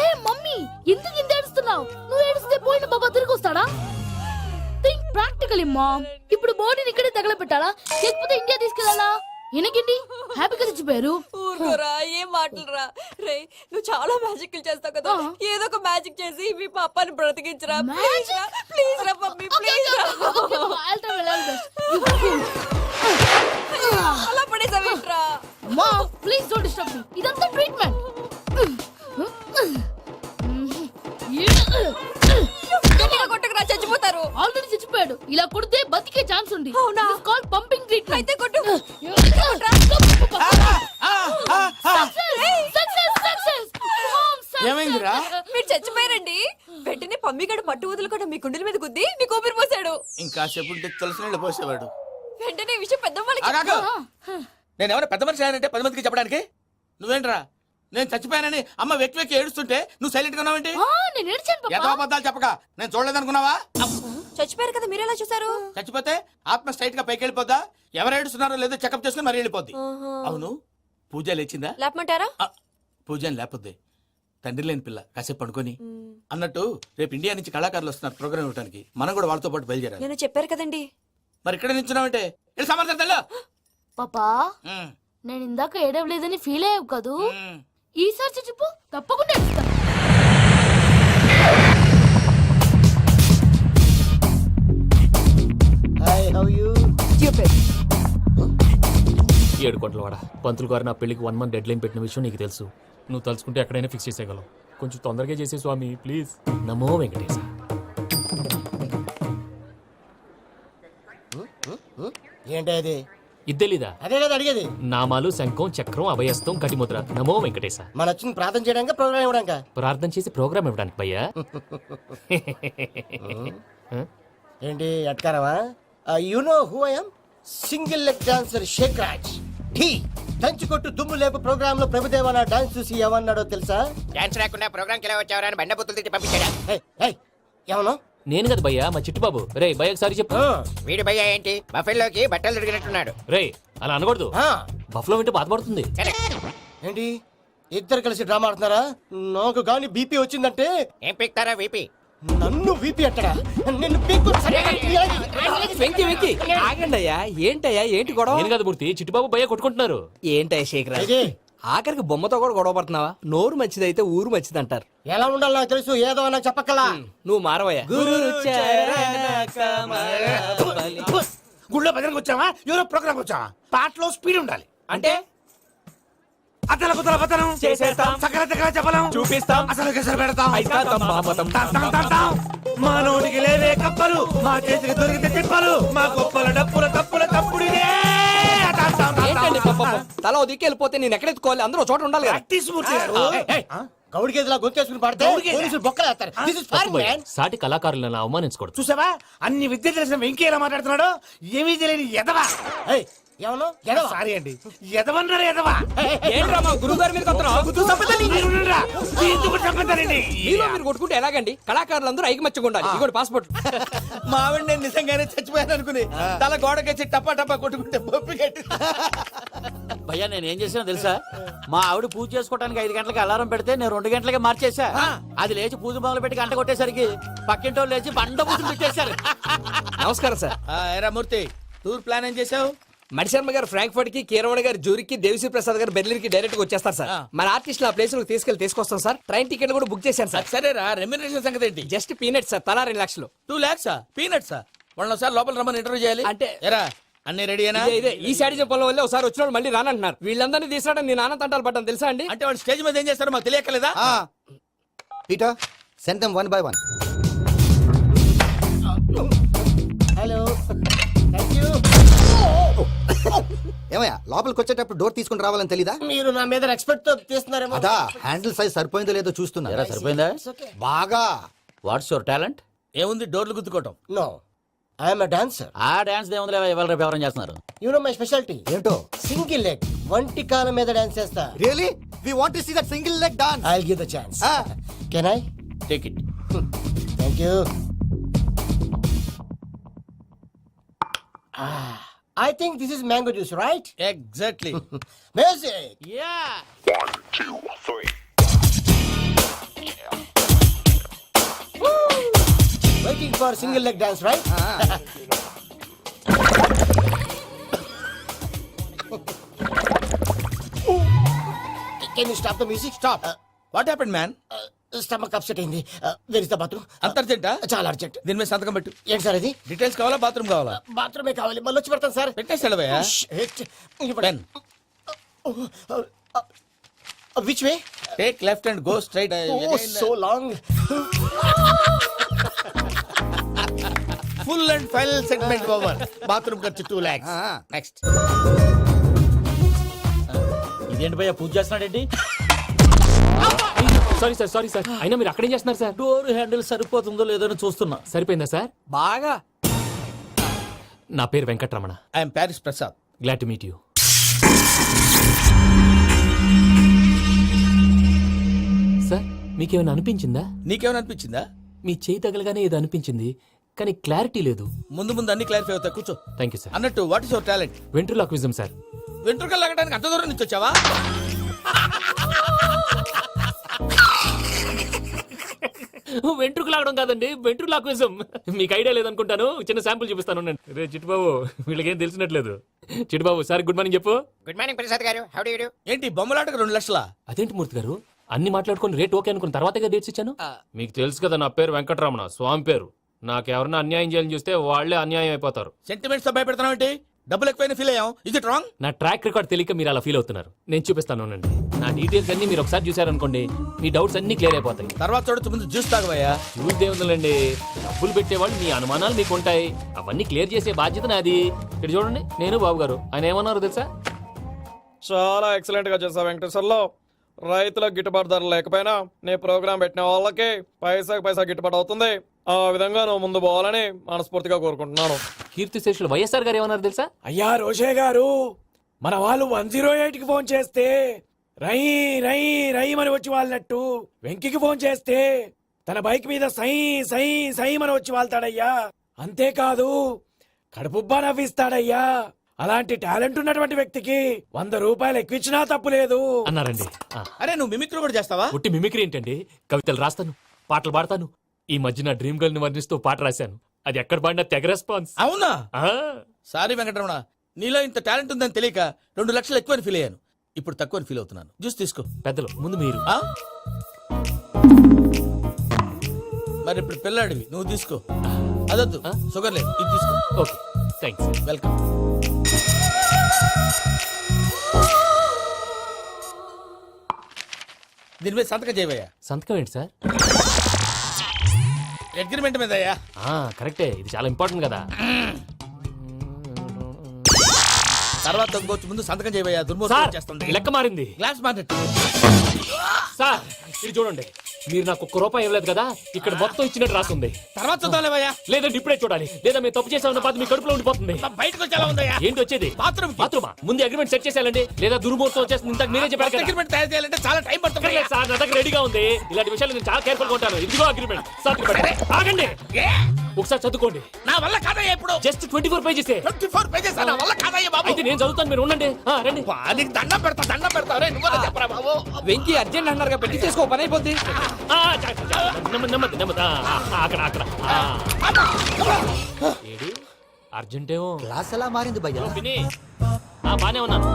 ఏ మమ్మీ ఎందుకు ఇంత ఏడుస్తున్నావు? నువ్వు ఏడిస్తే పోయిన బాబా తిరిగి వస్తాడా? Think practically mom. ఇప్పుడు బాడీని ఇక్కడే తగలబెట్టాలా లేకపోతే ఇండియా తీసుకెళ్ళాలా? ఎనకండి హ్యాపీగా తెచ్చిపోయారు. ఊరుకోరా, ఏం మాటలురా. రే నువ్వు చాలా మ్యాజిక్ చేస్తావు కదా, ఏదో ఒక మ్యాజిక్ చేసి మీ పాపాని బ్రతికించరా. ప్లీజ్ రా మమ్మీ, ప్లీజ్ రా. అలా పడేసావేంట్రా? Mom please don't disturb me. ఇదంతా ట్రీట్మెంట్. గట్టిగా కొట్టకురా, చచ్చిపోతారు. ఆల్రెడీ చచ్చిపోయాడు. ఇలా కొడితే బతికే ఛాన్స్ ఉంది. అవునా? Call pumping treatment. అయితే కొట్టు. ఏమైందిరా? మీరు చచ్చిపోయారండి. వెంటనే పమ్మిగడు పట్టు వదులుకుండా మీ గుండెల మీద గుద్ది మీకు ఊపిరి పోసాడు. ఇంకా చెప్పుంటే తెలిసిన వాళ్ళు పోసేవాడు. వెంటనే ఈ విషయం పెద్ద వాళ్ళకి నేను ఎవరైనా పెద్ద మనిషి అయ్యానంటే 10 మందికి చెప్పడానికి. నువ్వేంట్రా నేను చచ్చిపోయానని అమ్మ వెక్కి వెక్కి ఏడుస్తుంటే నువ్వు సైలెంట్ గా ఉన్నావేంటి? నేను ఏడ్చాను పాపా. ఎంతో అబద్ధాలు చెప్పక నేను చూడలేదనుకున్నావా? చచ్చిపోయారు కదా, మీరెలా చూసారు? చచ్చిపోతే ఆత్మ స్ట్రైట్ గా పైకి వెళ్ళిపోద్దా? ఎవరు ఏడుస్తున్నారో లేదో చెకప్ చేసుకుని మరీ వెళ్ళిపోద్ది. అవును, పూజ లేచిందా? లేపమంటారా? పూజ లేకపోద్ది. తండ్రి లేని పిల్ల కాసేపు పడుకొని. అన్నట్టు రేపు ఇండియా నుంచి కళాకారులు వస్తున్నారు ప్రోగ్రామ్ ఇవ్వడానికి. మనం కూడా వాళ్ళతో పాటు బయలుదేరాలి. నేను చెప్పారు కదండి. మరి ఇక్కడ నిల్చున్నావంటే సమర్థతల్లో పాపా నేను ఇందాక ఏడవలేదని ఫీల్ అయ్యావు కదూ. ఈసారి చచ్చిపో, తప్పకుండా ఏడుస్తా. 7 కోట్ల వాడ పంతులు గారు నా పెళ్లికి 1 మంత్ డెడ్ లైన్ పెట్టిన విషయం నీకు తెలుసు. నువ్వు తలుచుకుంటే ఎక్కడైనా ఫిక్స్ చేసేయగలవు. కొంచెం తొందరగా చేసే స్వామి ప్లీజ్. నమో వెంకటేశ. ఏంటి అది? ఇది తెలీదా? అదే కదా అడిగేది. నామాలు శంఖం చక్రం అభయస్తం కటిముద్ర. నమో వెంకటేశ. మన వచ్చింది ప్రార్థన చేయడానికి, ప్రోగ్రామ్ ఇవ్వడానికి. ప్రార్థన చేసి ప్రోగ్రామ్ ఇవ్వడానికి భయ్యా. ఏంటి అట్కారమా? You know who I am? Single leg dancer Shaik Raj. టీ దంచుకొట్టు దుమ్ము లేపు ప్రోగ్రామ్ లో ప్రభుదేవ నా డాన్స్ చూసి ఏమన్నాడో తెలుసా? డాన్స్ రాకుండా ప్రోగ్రామ్ కి ఎలా వచ్చావరా అని బండ బుద్ధులు తిట్టి పంపించాడా? ఏమన్నా? నేను కదా భయ్యా, మా చిట్టుబాబు. రే భయ్య ఒకసారి చెప్పు. వీడి భయ్య ఏంటి బఫెల్లోకి బట్టలు తిరిగినట్టున్నాడు. రే అలా అనకూడదు. బఫ్లో వింటే బాధపడుతుంది. ఏంటి ఇద్దరు కలిసి డ్రామా ఆడుతున్నారా? నాకు గాని బీపీ వచ్చిందంటే ఏం పీక్తారా వీపీ? నన్ను బీపీ అట్టడా? నిన్ను పీక్కు. వెంకి వెంకి ఆగండి అయ్యా. ఏంటయ్యా ఏంటి గొడవ? నేను కదా మూర్తి, చిట్టుబాబు భయ్య కొట్టుకుంటున్నారు. ఏంటయ్యా శేఖర్ ఇది ఆఖరికి బొమ్మతో కూడా గొడవ పడుతున్నావా? నోరు మంచిదైతే ఊరు మంచిది అంటారు. ఎలా ఉండాలో నాకు తెలుసు, ఏదో నాకు చెప్పక్కలా. నువ్వు మారవయ్యా. గుళ్ళో భజనకు వచ్చావా? ఎవరో ప్రోగ్రామ్ వచ్చావా? పాటలో స్పీడ్ ఉండాలి. అంటే అతల కుతల పతనం చేసేస్తాం. సకల దగ్గర చెప్పలేం, చూపిస్తాం. అసలు గసలు పెడతాం. అయితాం, బాపతం. టాం టాం టాం టాం. మా నోటికి లేవే కప్పలు, మా చేతికి దొరికితే తిప్పలు, మా గొప్పల డప్పుల తప్పుల తప్పుడిదే. టాం టాం టాం ఏంటండి టాం. పాపం? తల ఓ దిక్కు వెళ్ళిపోతే నేను ఎక్కడెత్తుకోవాలి? అందరూ చోట ఉండాలి కదా. ప్రాక్టీస్ మూర్తి గారు. గౌడి గేదెలా గొంతేసుకుని పాడితే పోలీసులు బొక్కలు వేస్తారు. This is foreign, man. సాటి కళాకారులను అవమానించకూడదు. చూసావా అన్ని విద్య తెలిసిన వెంకీ ఎలా మాట్లాడుతున్నాడు? ఏమీ తెలియని ఎదవా. ఏమన్నా? సారీ అండి, ఎదవన్నారు ఎదవా. ఏంట్రా మా గురువు గారి మీద ఎందుకు చంపుతారండి? మీరు కొట్టుకుంటే ఎలాగండి? కళాకారులందరూ ఐకమత్యంగా ఉండాలి. ఇదిగోటి పాస్పోర్ట్. మా ఆవిడ నేను నిజంగానే చచ్చిపోయాను అనుకుని తల గోడకొచ్చి టపా టపా కొట్టుకుంటే బొప్పి కట్టి. భయ్యా నేను ఏం చేసినా తెలుసా? మా ఆవిడ పూజ చేసుకోవడానికి 5 గంటలకి అలారం పెడితే నేను 2 గంటలకి మార్చేసా. అది లేచి పూజ మొదలు పెట్టి గంట కొట్టేసరికి పక్కింటి వాళ్ళు లేచి బండ పూజలు పెట్టేశారు. నమస్కారం సార్. ఏరా మూర్తి, టూర్ ప్లాన్ ఏం చేసావు? మణిశర్మ గారు ఫ్రాంక్ఫర్ట్ కి, కీరవాణి గారు జూరికి, దేవిశ్రీ ప్రసాద్ గారు బెర్లిన్ కి డైరెక్ట్ గా వచ్చేస్తారు సార్. మన ఆర్టిస్ట్ ఆ ప్లేస్ తీసుకొస్తాం సార్. ట్రైన్ టికెట్ కూడా బుక్ చేశాను సార్. సరేరా, రెమ్యూనరేషన్ సంగతి ఏంటి? జస్ట్ పీనట్ సార్, తలా 2 లక్షలు. 2 lakhs పీనట్స్. వాళ్ళని ఒకసారి లోపల రమ్మని ఇంటర్వ్యూ చేయాలి. అంటే ఎరా అన్ని రెడీ అయినా? ఇదే ఈ శాడిజం పొలం వల్ల ఒకసారి వచ్చిన వాళ్ళు మళ్ళీ రానంటున్నారు. వీళ్ళందరినీ తీసుకురావడం నేను ఆనంద తంటాలు పడ్డాను తెలుసా అండి? అంటే వాళ్ళు స్టేజ్ మీద ఏం చేస్తారో మాకు తెలియక్కలేదా? Peter send them 1 by 1. Hello, thank you. ఏమయ్యా లోపలికి వచ్చేటప్పుడు డోర్ తీసుకుని రావాలని తెలీదా? మీరు నా మీద ఎక్స్పెక్ట్ తో తీస్తున్నారేమో. అదా హ్యాండిల్ సైజ్ సరిపోయిందో లేదో చూస్తున్నా. సరిపోయిందా? బాగా. What's your talent? ఏముంది డోర్లు గుద్దుకోవటం. No, I'm a dancer. ఆ డాన్స్ దేవుందిలే, ఇవాళ రేపు ఎవరైనా చేస్తున్నారు. యు నో మై స్పెషాలిటీ ఏంటో? సింగిల్ లెగ్, వంటి కాలం మీద డాన్స్ చేస్తా. Really we want to see that single leg dance. I will give the chance. Can I take it. Thank you. I think this is mango juice right exactly music yeah waiting for single leg dance right can you stop the music stop what happened man stomach upset అయింది where is the bathroom అంత అర్జెంటా చాలా urgent దీని మీద సంతకం పెట్టు ఏంటి sir ఇది details కావాలా బాత్రూమ్ కావాలా బాత్రూమే కావాలి మళ్ళీ వచ్చి పెడతాను సార్ పెట్టేసాడు భయ్యా pen which way take left and go straight so long full and final segment over bathroom ఖర్చు 2 lakhs నెక్స్ట్ ఇదేంటి భయ్యా పూజ చేస్తున్నాడేంటి సారీ సార్ అయినా మీరు అక్కడేం చేస్తున్నారు సార్ డోర్ హ్యాండిల్ సరిపోతుందో లేదో అని చూస్తున్నా సరిపోయిందా సార్ బాగా నా పేరు Venkataramana I'm Paris Prasad glad to meet you sir మీకేమైనా అనిపించిందా నీకేమైనా అనిపించిందా మీ చేయి తగలగానే ఏదో అనిపించింది కానీ క్లారిటీ లేదు ముందు ముందు అన్ని క్లారిఫై అవుతాయి కూర్చో థ్యాంక్ యూ సార్ అన్నట్టు what is your talent ventriloquism sir వెంట్రుకలు లాగడానికి అంత దూరం నుంచి వచ్చావా వెంట్రుకు లాగడం కాదండి వెంట్రులాక్విజం మీకు ఐడియా లేదనుకుంటాను చిన్న శాంపుల్ చూపిస్తాను ఉండండి. రే చిట్టుబాబు వీళ్ళకేం తెలిసినట్లేదు చిట్టుబాబు సార్ గుడ్ మార్నింగ్ చెప్పు good morning Prasad garu how do you do ఏంటి బొమ్మలాటకు 2 లక్షలా అదేంటి మూర్తి గారు అన్ని మాట్లాడుకొని రేట్ ఓకే అనుకున్న తర్వాతగా డేట్స్ ఇచ్చాను మీకు తెలుసు కదా నా పేరు వెంకటరమణ స్వామి పేరు నాకెవరన్నా అన్యాయం చేయాలని చూస్తే వాళ్ళే అన్యాయం అయిపోతారు సెంటిమెంట్స్ తో భయపెడతావు ఏంటి డబ్బులు ఎక్కువైనా ఫీల్ అయ్యాం ఇది రాంగ్ నా ట్రాక్ రికార్డ్ తెలియక మీరు అలా ఫీల్ అవుతున్నారు నేను చూపిస్తాను ఉండండి నా డీటెయిల్స్ అన్ని మీరు ఒకసారి చూసారనుకోండి మీ డౌట్స్ అన్ని క్లియర్ అయిపోతాయి తర్వాత చూడొచ్చు ముందు జ్యూస్ తాగబోయా చూస్తే ఉందండి డబ్బులు పెట్టేవాళ్ళు మీ అనుమానాలు మీకు ఉంటాయి అవన్నీ క్లియర్ చేసే బాధ్యత నాది ఇక్కడ చూడండి నేను బాబు గారు ఆయన ఏమన్నారు తెలుసా చాలా ఎక్సలెంట్ గా చేసావు వెంకటేశ్వర్లో రైతులకు గిట్టుబాటు ధర లేకపోయినా నీ ప్రోగ్రాం పెట్టిన వాళ్ళకి పైసాకి పైసా గిట్టుబాటు అవుతుంది ఆ విధంగా నువ్వు ముందు పోవాలని మనస్ఫూర్తిగా కోరుకుంటున్నాను కీర్తి శేషులు వైఎస్ఆర్ గారు ఏమన్నారు తెలుసా అయ్యా రోషే గారు మన వాళ్ళు 108కి ఫోన్ చేస్తే రై రై రై అని వచ్చి వాళ్ళనట్టు వెంకికి ఫోన్ చేస్తే తన బైక్ మీద సై సై సై అని వచ్చి వాళ్తాడయ్యా అంతేకాదు కడుపుబ్బా నవ్విస్తాడయ్యా అలాంటి టాలెంట్ ఉన్నటువంటి వ్యక్తికి 100 రూపాయలు ఎక్కువచ్చినా తప్పు లేదు అన్నారండి అరే నువ్వు మిమిక్రీ కూడా చేస్తావా ఉట్టి మిమిక్రీ ఏంటండి కవితలు రాస్తాను పాటలు పాడతాను ఈ మధ్య నా డ్రీమ్ గర్ల్ ని వర్ణిస్తూ పాట రాశాను అది ఎక్కడ పాడినా తెగ రెస్పాన్స్ అవునా సారీ వెంకటరమణ నీలో ఇంత టాలెంట్ ఉందని తెలియక 2 లక్షలు ఎక్కువని ఫీల్ అయ్యాను ఇప్పుడు తక్కువని ఫీల్ అవుతున్నాను జ్యూస్ తీసుకో పెద్దలు ముందు మీరు ఆ? మరి ఇప్పుడు పిల్లాడివి నువ్వు తీసుకో అదొద్దు షుగర్ లేదు ఇది తీసుకో ఓకే థ్యాంక్స్ వెల్కమ్ దీని మీద సంతకం చేయవయ్యా సంతకం ఏంటి సార్ అగ్రిమెంట్ మీద అయ్యా కరెక్టే ఇది చాలా ఇంపార్టెంట్ కదా తర్వాత ఇంకొచ్చి ముందు సంతకం చేయవయ్యా దుర్మోహం సార్ చేస్తుంది లెక్క మారింది గ్లాస్ మార్కెట్ సార్ ఇది చూడండి మీరు నాకు 1 రూపాయి ఇవ్వలేదు కదా ఇక్కడ మొత్తం ఇచ్చినట్టు రాస్తుంది తర్వాత చూద్దాంలేవయ్యా లేదంటే ఇప్పుడే చూడాలి లేదా మీరు తప్పు చేసామన్న బాధ మీ కడుపులో ఉండిపోతుంది బయటకు వచ్చేలా ఉందయ్యా ఏంటి వచ్చేది బాత్రూమ్ బాత్రూమా ముందు అగ్రిమెంట్ సెట్ చేసేయాలండి లేదా దుర్మూర్తం వచ్చేస్తుంది ఇంతకు మీరే చెప్పారు కదా అగ్రిమెంట్ తయారు చేయాలంటే చాలా టైం పడుతుంది అక్కర్లేదు సార్ నా దగ్గర రెడీగా ఉంది ఇలాంటి విషయాలు నేను చాలా కేర్ఫుల్ గా ఉంటాను ఇదిగో అగ్రిమెంట్ ఆగండి ఒకసారి చదువుకోండి నా వల్ల కాదయ్యా ఇప్పుడు జస్ట్ 24 పేజెస్ 24 పేజెస్ నా వల్ల కాదయ్యా బాబు అయితే నేను చదువుతాను మీరు ఉండండి రండి నీకు దండం పెడతా రే నువ్వు చెప్పరా బాబు వెంకీ అర్జెంట్ అన్నారుగా పెట్టి చేసుకో పని అయిపోద్ది నెమ్మది నెమ్మది అక్కడ అక్కడ ఏడు అర్జెంటేమో క్లాస్ ఎలా మారింది భయ్యా విని బానే ఉన్నాను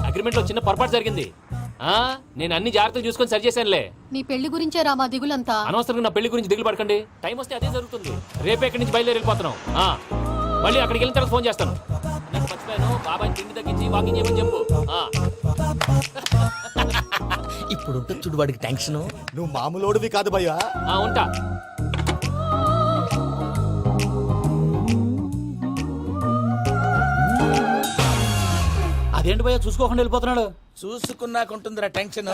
అగ్రిమెంట్ లో చిన్న పొరపాటు జరిగింది నేను అన్ని జాగ్రత్తలు చూసుకొని సరి చేశానులే నీ పెళ్లి గురించే రా మా దిగులంతా అనవసరంగా నా పెళ్లి గురించి దిగులు పడకండి టైం వస్తే అదే జరుగుతుంది రేపే ఇక్కడి నుంచి బయలుదేరి వెళ్ళిపోతున్నాం మళ్ళీ అక్కడికి వెళ్ళిన తర్వాత ఫోన్ చేస్తాను నాకు మర్చిపోయాను బాబాయ్ తిండి తగ్గించి వాకింగ్ చేయమని చెప్పు ఇప్పుడు ఉంటుంది చూడు వాడికి టెన్షన్ నువ్వు మామూలోడివి కాదు భయ్యా ఉంటా అదేంటి భయ్యా చూసుకోకుండా వెళ్ళిపోతున్నాడు చూసుకున్నాకుంటుందిరా టెన్షన్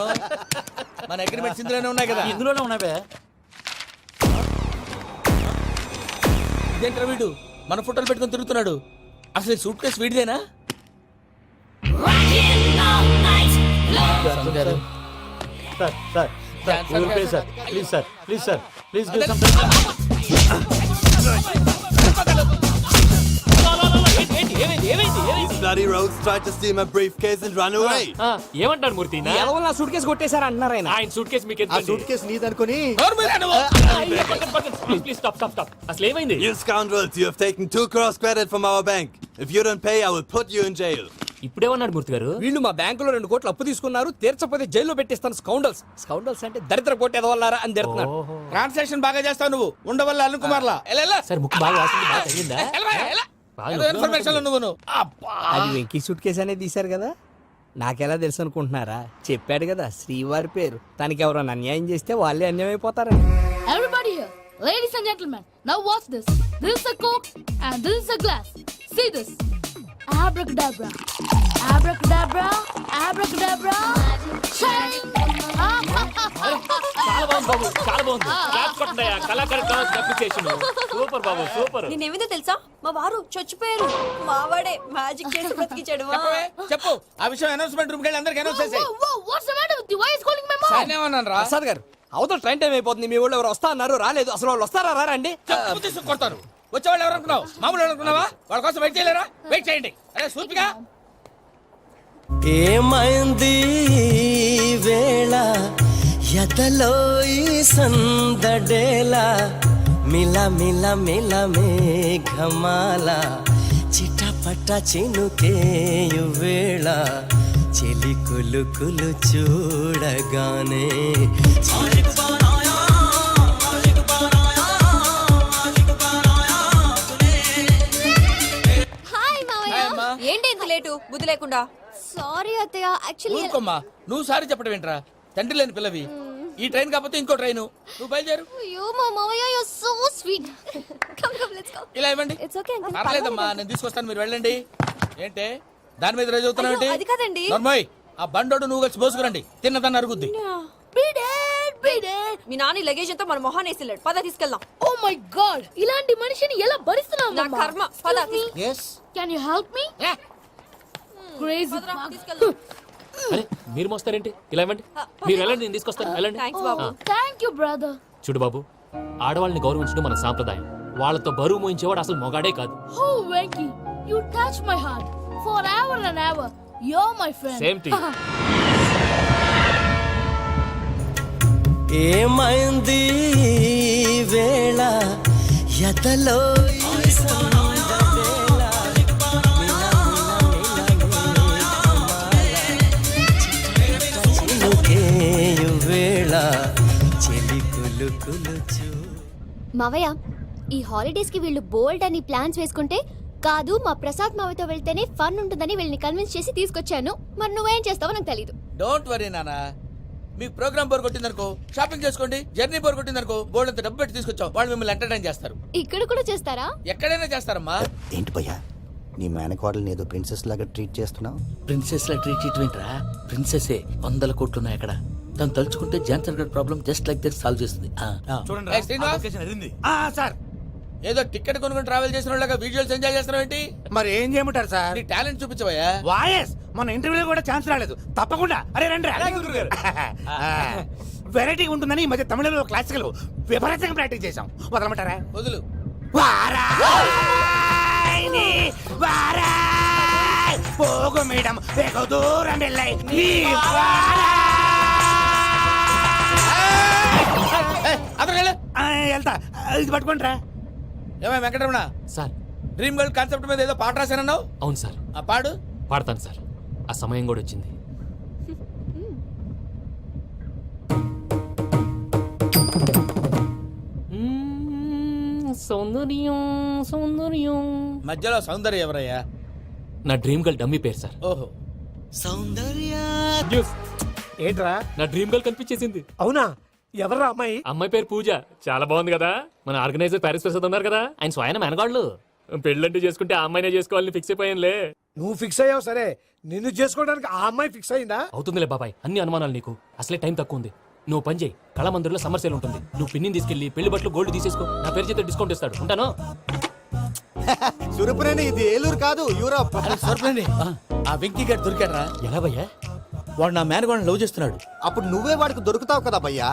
మన అగ్రిమెంట్స్ ఇందులోనే ఉన్నాయి కదా ఇందులోనే ఉన్నావే ఇదేంట్రా వీడు మన ఫోటోలు పెట్టుకొని తిరుగుతున్నాడు అసలు సూట్ కేసు వీడిదేనా ఏమైంది ఏమైంది ఏమైంది bloody rogues tried to steal my briefcase and run away. ఏమంటారు మూర్తి నా సూట్ కేసు కొట్టేశారు అంటున్నారు ఆయన ఆయన సూట్ కేసు మీకు ఆ సూట్ కేసు నీదనుకుని ప్లీజ్ స్టాప్ స్టాప్ స్టాప్ అసలు ఏమైంది You scoundrels, you have taken 2 crores credit from our bank. If you don't pay, I will put you in jail. ఇప్పుడేమన్నాడు మూర్తి గారు వీళ్ళు మా బ్యాంకులో 2 కోట్లు అప్పు తీసుకున్నారు తీర్చకపోతే జైల్లో పెట్టిస్తాను స్కౌండల్స్ అంటే దరిద్ర కొట్టేదవల్లారా అని తిడుతున్నారు. ట్రాన్సాక్షన్ బాగా చేస్తావు నువ్వు ఉండవల్ల అరుణ్ కుమార్ లా సార్ ముక్కు బాగా వాసింది బాగా తగ్గిందా బాగా నొప్పిగా ఇన్ఫర్మేషన్ నువ్వు అది వెంకీ సూట్ కేసు అనేది తీశారు కదా, నాకెలా తెలుసు అనుకుంటున్నారా? చెప్పాడు కదా శ్రీవారి పేరు, తనకి ఎవరైనా అన్యాయం చేస్తే వాళ్ళే అన్యాయం అయిపోతారని. Everybody here, ladies and gentlemen, now watch this. This is a Coke and this is a glass. See this. Abracadabra. Abracadabra. Abracadabra. Shine. చాలా బాగుంది బాబు చాలా బాగుంది క్లాప్ కొట్టండి కళాకారు అప్లికేషన్ సూపర్ బాబు సూపర్ నేనేమిందో తెలుసా మా వారు చచ్చిపోయారు మావాడే మ్యాజిక్ చేసి బ్రతికించాడు చెప్పు ఆ విషయం అనౌన్స్మెంట్ రూమ్ కి వెళ్ళి అందరికి అనౌన్స్ చేసేయ్. Whoa, what's the matter with you? Why is calling my mom? నేనేమన్నాను రా ప్రసాద్ గారు అవతల ట్రైన్ టైం అయిపోతుంది, మీ వాళ్ళు ఎవరు వస్తా అన్నారు రాలేదు, అసలు వాళ్ళు వస్తారా రారా అండి? చెప్పు తీసుకు కొడతారు. వచ్చేవాళ్ళు ఎవరు అనుకున్నావు? మామూలు ఎవరు అనుకున్నావా? వాళ్ళ కోసం వెయిట్ చేయలేరా? వెయిట్ చేయండి. అరే సూపిగా ఏమైంది వేళ ఎదలో ఈ సందడేలా మిల మిల మిల మేఘమాల చిటపట చినుకేయు వేళ చెలి కులు కులు చూడగానే హాయ్ మావయ్య ఏంటి ఇంత లేటు బుద్ధి లేకుండా సారీ అత్తయ్య యాక్చువల్లీ ఊరుకోమ్మా. నువ్వు సారి చెప్పడం ఏంట్రా? తండ్రి లేని పిల్లవి. ఈ ట్రైన్ కాకపోతే ఇంకో ట్రైన్. నువ్వు బయలుదేరు. అయ్యో మా మావయ్య you so sweet come come let's go ఇలా ఇవ్వండి. ఇట్స్ ఓకే అంకుల్ పర్లేదమ్మా నేను తీసుకొస్తాను, మీరు వెళ్ళండి. ఏంటే దాని మీద రోజు అవుతున్నావు అయ్యో, అది కాదండి. నర్మోయ్ ఆ బండోడు నువ్వు కలిసి పోసుకురండి, తిన్నదాన్ని అరుగుద్ది. Beat it. Me Nani luggage అంతా మన మొహాన్ వేసిల్లాడు పద తీసుకెళ్దాం Oh my God! ఇలాంటి మనిషిని ఎలా భరిస్తున్నావు? నా కర్మ పద Can you help me? Crazy. తీసుకెళ్దాం అరే మీరు మోస్తారేంటి ఇలా ఇవ్వండి మీరు వెళ్ళండి నేను తీసుకొస్తాను వెళ్ళండి thanks Babu Thank you, brother. చూడు బాబు ఆడవాళ్ళని గౌరవించడం మన సాంప్రదాయం వాళ్ళతో బరువు మోయించేవాడు అసలు మొగాడే కాదు Oh, Venky, you touch my heart forever and ever. You're my friend. Same to you. ఏమైంది వేళ ఎదలో ఈ సందడేలా చినుకేయు వేళ చెలి కులు కులు చూ మావయ్య ఈ హాలిడేస్ కి వీళ్ళు బోల్డ్ అని ప్లాన్స్ వేసుకుంటే కాదు మా ప్రసాద్ మావయ్యతో వెళ్తేనే ఫన్ ఉంటుందని వీళ్ళని కన్విన్స్ చేసి తీసుకొచ్చాను. మరి నువ్వేం చేస్తావో నాకు తెలీదు. డోంట్ వరీ నానా, మీకు ప్రోగ్రామ్ బోర్ కొట్టిందనుకో షాపింగ్ చేసుకోండి, జర్నీ బోర్ కొట్టిందనుకో బోర్డు అంత డబ్బు పెట్టి తీసుకొచ్చావు, వాళ్ళు మిమ్మల్ని ఎంటర్టైన్ చేస్తారు. ఇక్కడ కూడా చేస్తారా? ఎక్కడైనా చేస్తారమ్మా. ఏంటి భయ్యా నీ మేనకోడల్ని ఏదో ప్రిన్సెస్ లాగా ట్రీట్ చేస్తున్నావు? ప్రిన్సెస్ లా ట్రీట్ చేయటమేంట్రా? ప్రిన్సెసే 100 కోట్లు ఉన్నాయి అక్కడ. తను తలుచుకుంటే జాన్సన్ గడ్ problem just like that solve చేస్తుంది. చూడండి సార్, ఏదో టికెట్ కొనుక్కొని ట్రావెల్ చేసిన వాళ్ళగా విజువల్స్ ఎంజాయ్ చేస్తున్నావు ఏంటి? మరి ఏం చేయమంటారు సార్? నీ టాలెంట్ చూపించవయ్యా. వాయస్ మన ఇంటర్వ్యూలో కూడా ఛాన్స్ రాలేదు. తప్పకుండా అరే రండి వెరైటీ ఉంటుందని ఈ మధ్య తమిళంలో క్లాసికల్ విపరీతంగా ప్రాక్టీస్ చేశాం. వదలమంటారా? వదులు. వారాయని వారాయ్ పోగు మేడం వెగు దూరం వెళ్ళాయి నీ వెళ్తా ఇది పట్టుకుంటారా? ఏమై Venkataramana sir dream girl concept మీద ఏదో పాట రాశానన్నావు. అవును సార్ ఆ పాడు. పాడతాను సార్ ఆ సమయం కూడా వచ్చింది సౌందర్యం సౌందర్యం మధ్యలో సౌందర్య ఎవరయ్యా? నా డ్రీమ్ గర్ల్ డమ్మీ పేరు సార్ ఓహో సౌందర్య ఏంట్రా? నా డ్రీమ్ గర్ల్ కనిపించేసింది. అవునా? ఎవరా అమ్మాయి? అమ్మాయి పేరు పూజ చాలా బాగుంది కదా. మన ఆర్గనైజర్ ప్యారిస్ ప్రసాద్ ఉన్నారు కదా ఆయన స్వయం మెనగాళ్ళు. పెళ్ళంటూ చేసుకుంటే ఆ అమ్మాయినే చేసుకోవాలని ఫిక్స్ అయిపోయానులే. నువ్వు ఫిక్స్ అయ్యావు సరే, నిన్ను చేసుకోవడానికి ఆ అమ్మాయి ఫిక్స్ అయిందా? అవుతుందిలే బాబాయ్ అన్ని అనుమానాలు నీకు. అసలే టైం తక్కువ ఉంది. నువ్వు పని చేయి కళామందిర్లో సమ్మర్ సేల్ ఉంటుంది. నువ్వు పిన్నిని తీసుకెళ్లి పెళ్లి బట్టలు గోల్డ్ తీసేసుకో. నా పేరు చేత డిస్కౌంట్ ఇస్తాడు. ఉంటాను. సురపురేని ఇది ఏలూరు కాదు యూరోప్. ఆ వెంకీ గారు దొరికాడరా? ఎలా భయ్యా? వాడు నా మేనగోళ్ళని లవ్ చేస్తున్నాడు. అప్పుడు నువ్వే వాడికి దొరుకుతావు కదా భయ్యా.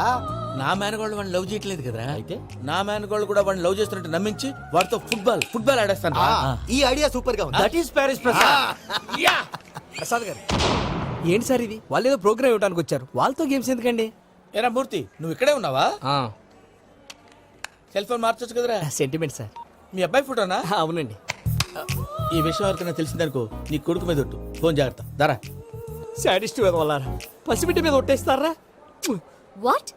నా మేనగోళ్ళు వాడిని లవ్ చేయట్లేదు కదా. అయితే నా మేనగోళ్ళు కూడా వాడిని లవ్ చేస్తున్నట్టు నమ్మించి వాడితో ఫుట్బాల్ ఆడేస్తాను. ఈ ఐడియా సూపర్ గా ఉంది. That is Paris Prasad. Prasad గారు ఏంటి సార్ ఇది? వాళ్ళు ఏదో ప్రోగ్రామ్ ఇవ్వడానికి వచ్చారు, వాళ్ళతో గేమ్స్ ఎందుకండి? ఏరా మూర్తి, నువ్వు ఇక్కడే ఉన్నావా? సెల్ ఫోన్ మార్చొచ్చు కదరా. Sentiment sir. మీ అబ్బాయి ఫోటోనా? అవునండి. ఈ విషయం ఎవరికైనా తెలిసిందనుకో నీ కొడుకు మీద ఒట్టు. ఫోన్ జాగ్రత్త. దారా. సాడిస్ట్ మీద వాళ్ళారా, పసిబిడ్డ మీద ఒట్టేస్తారా? వాట్?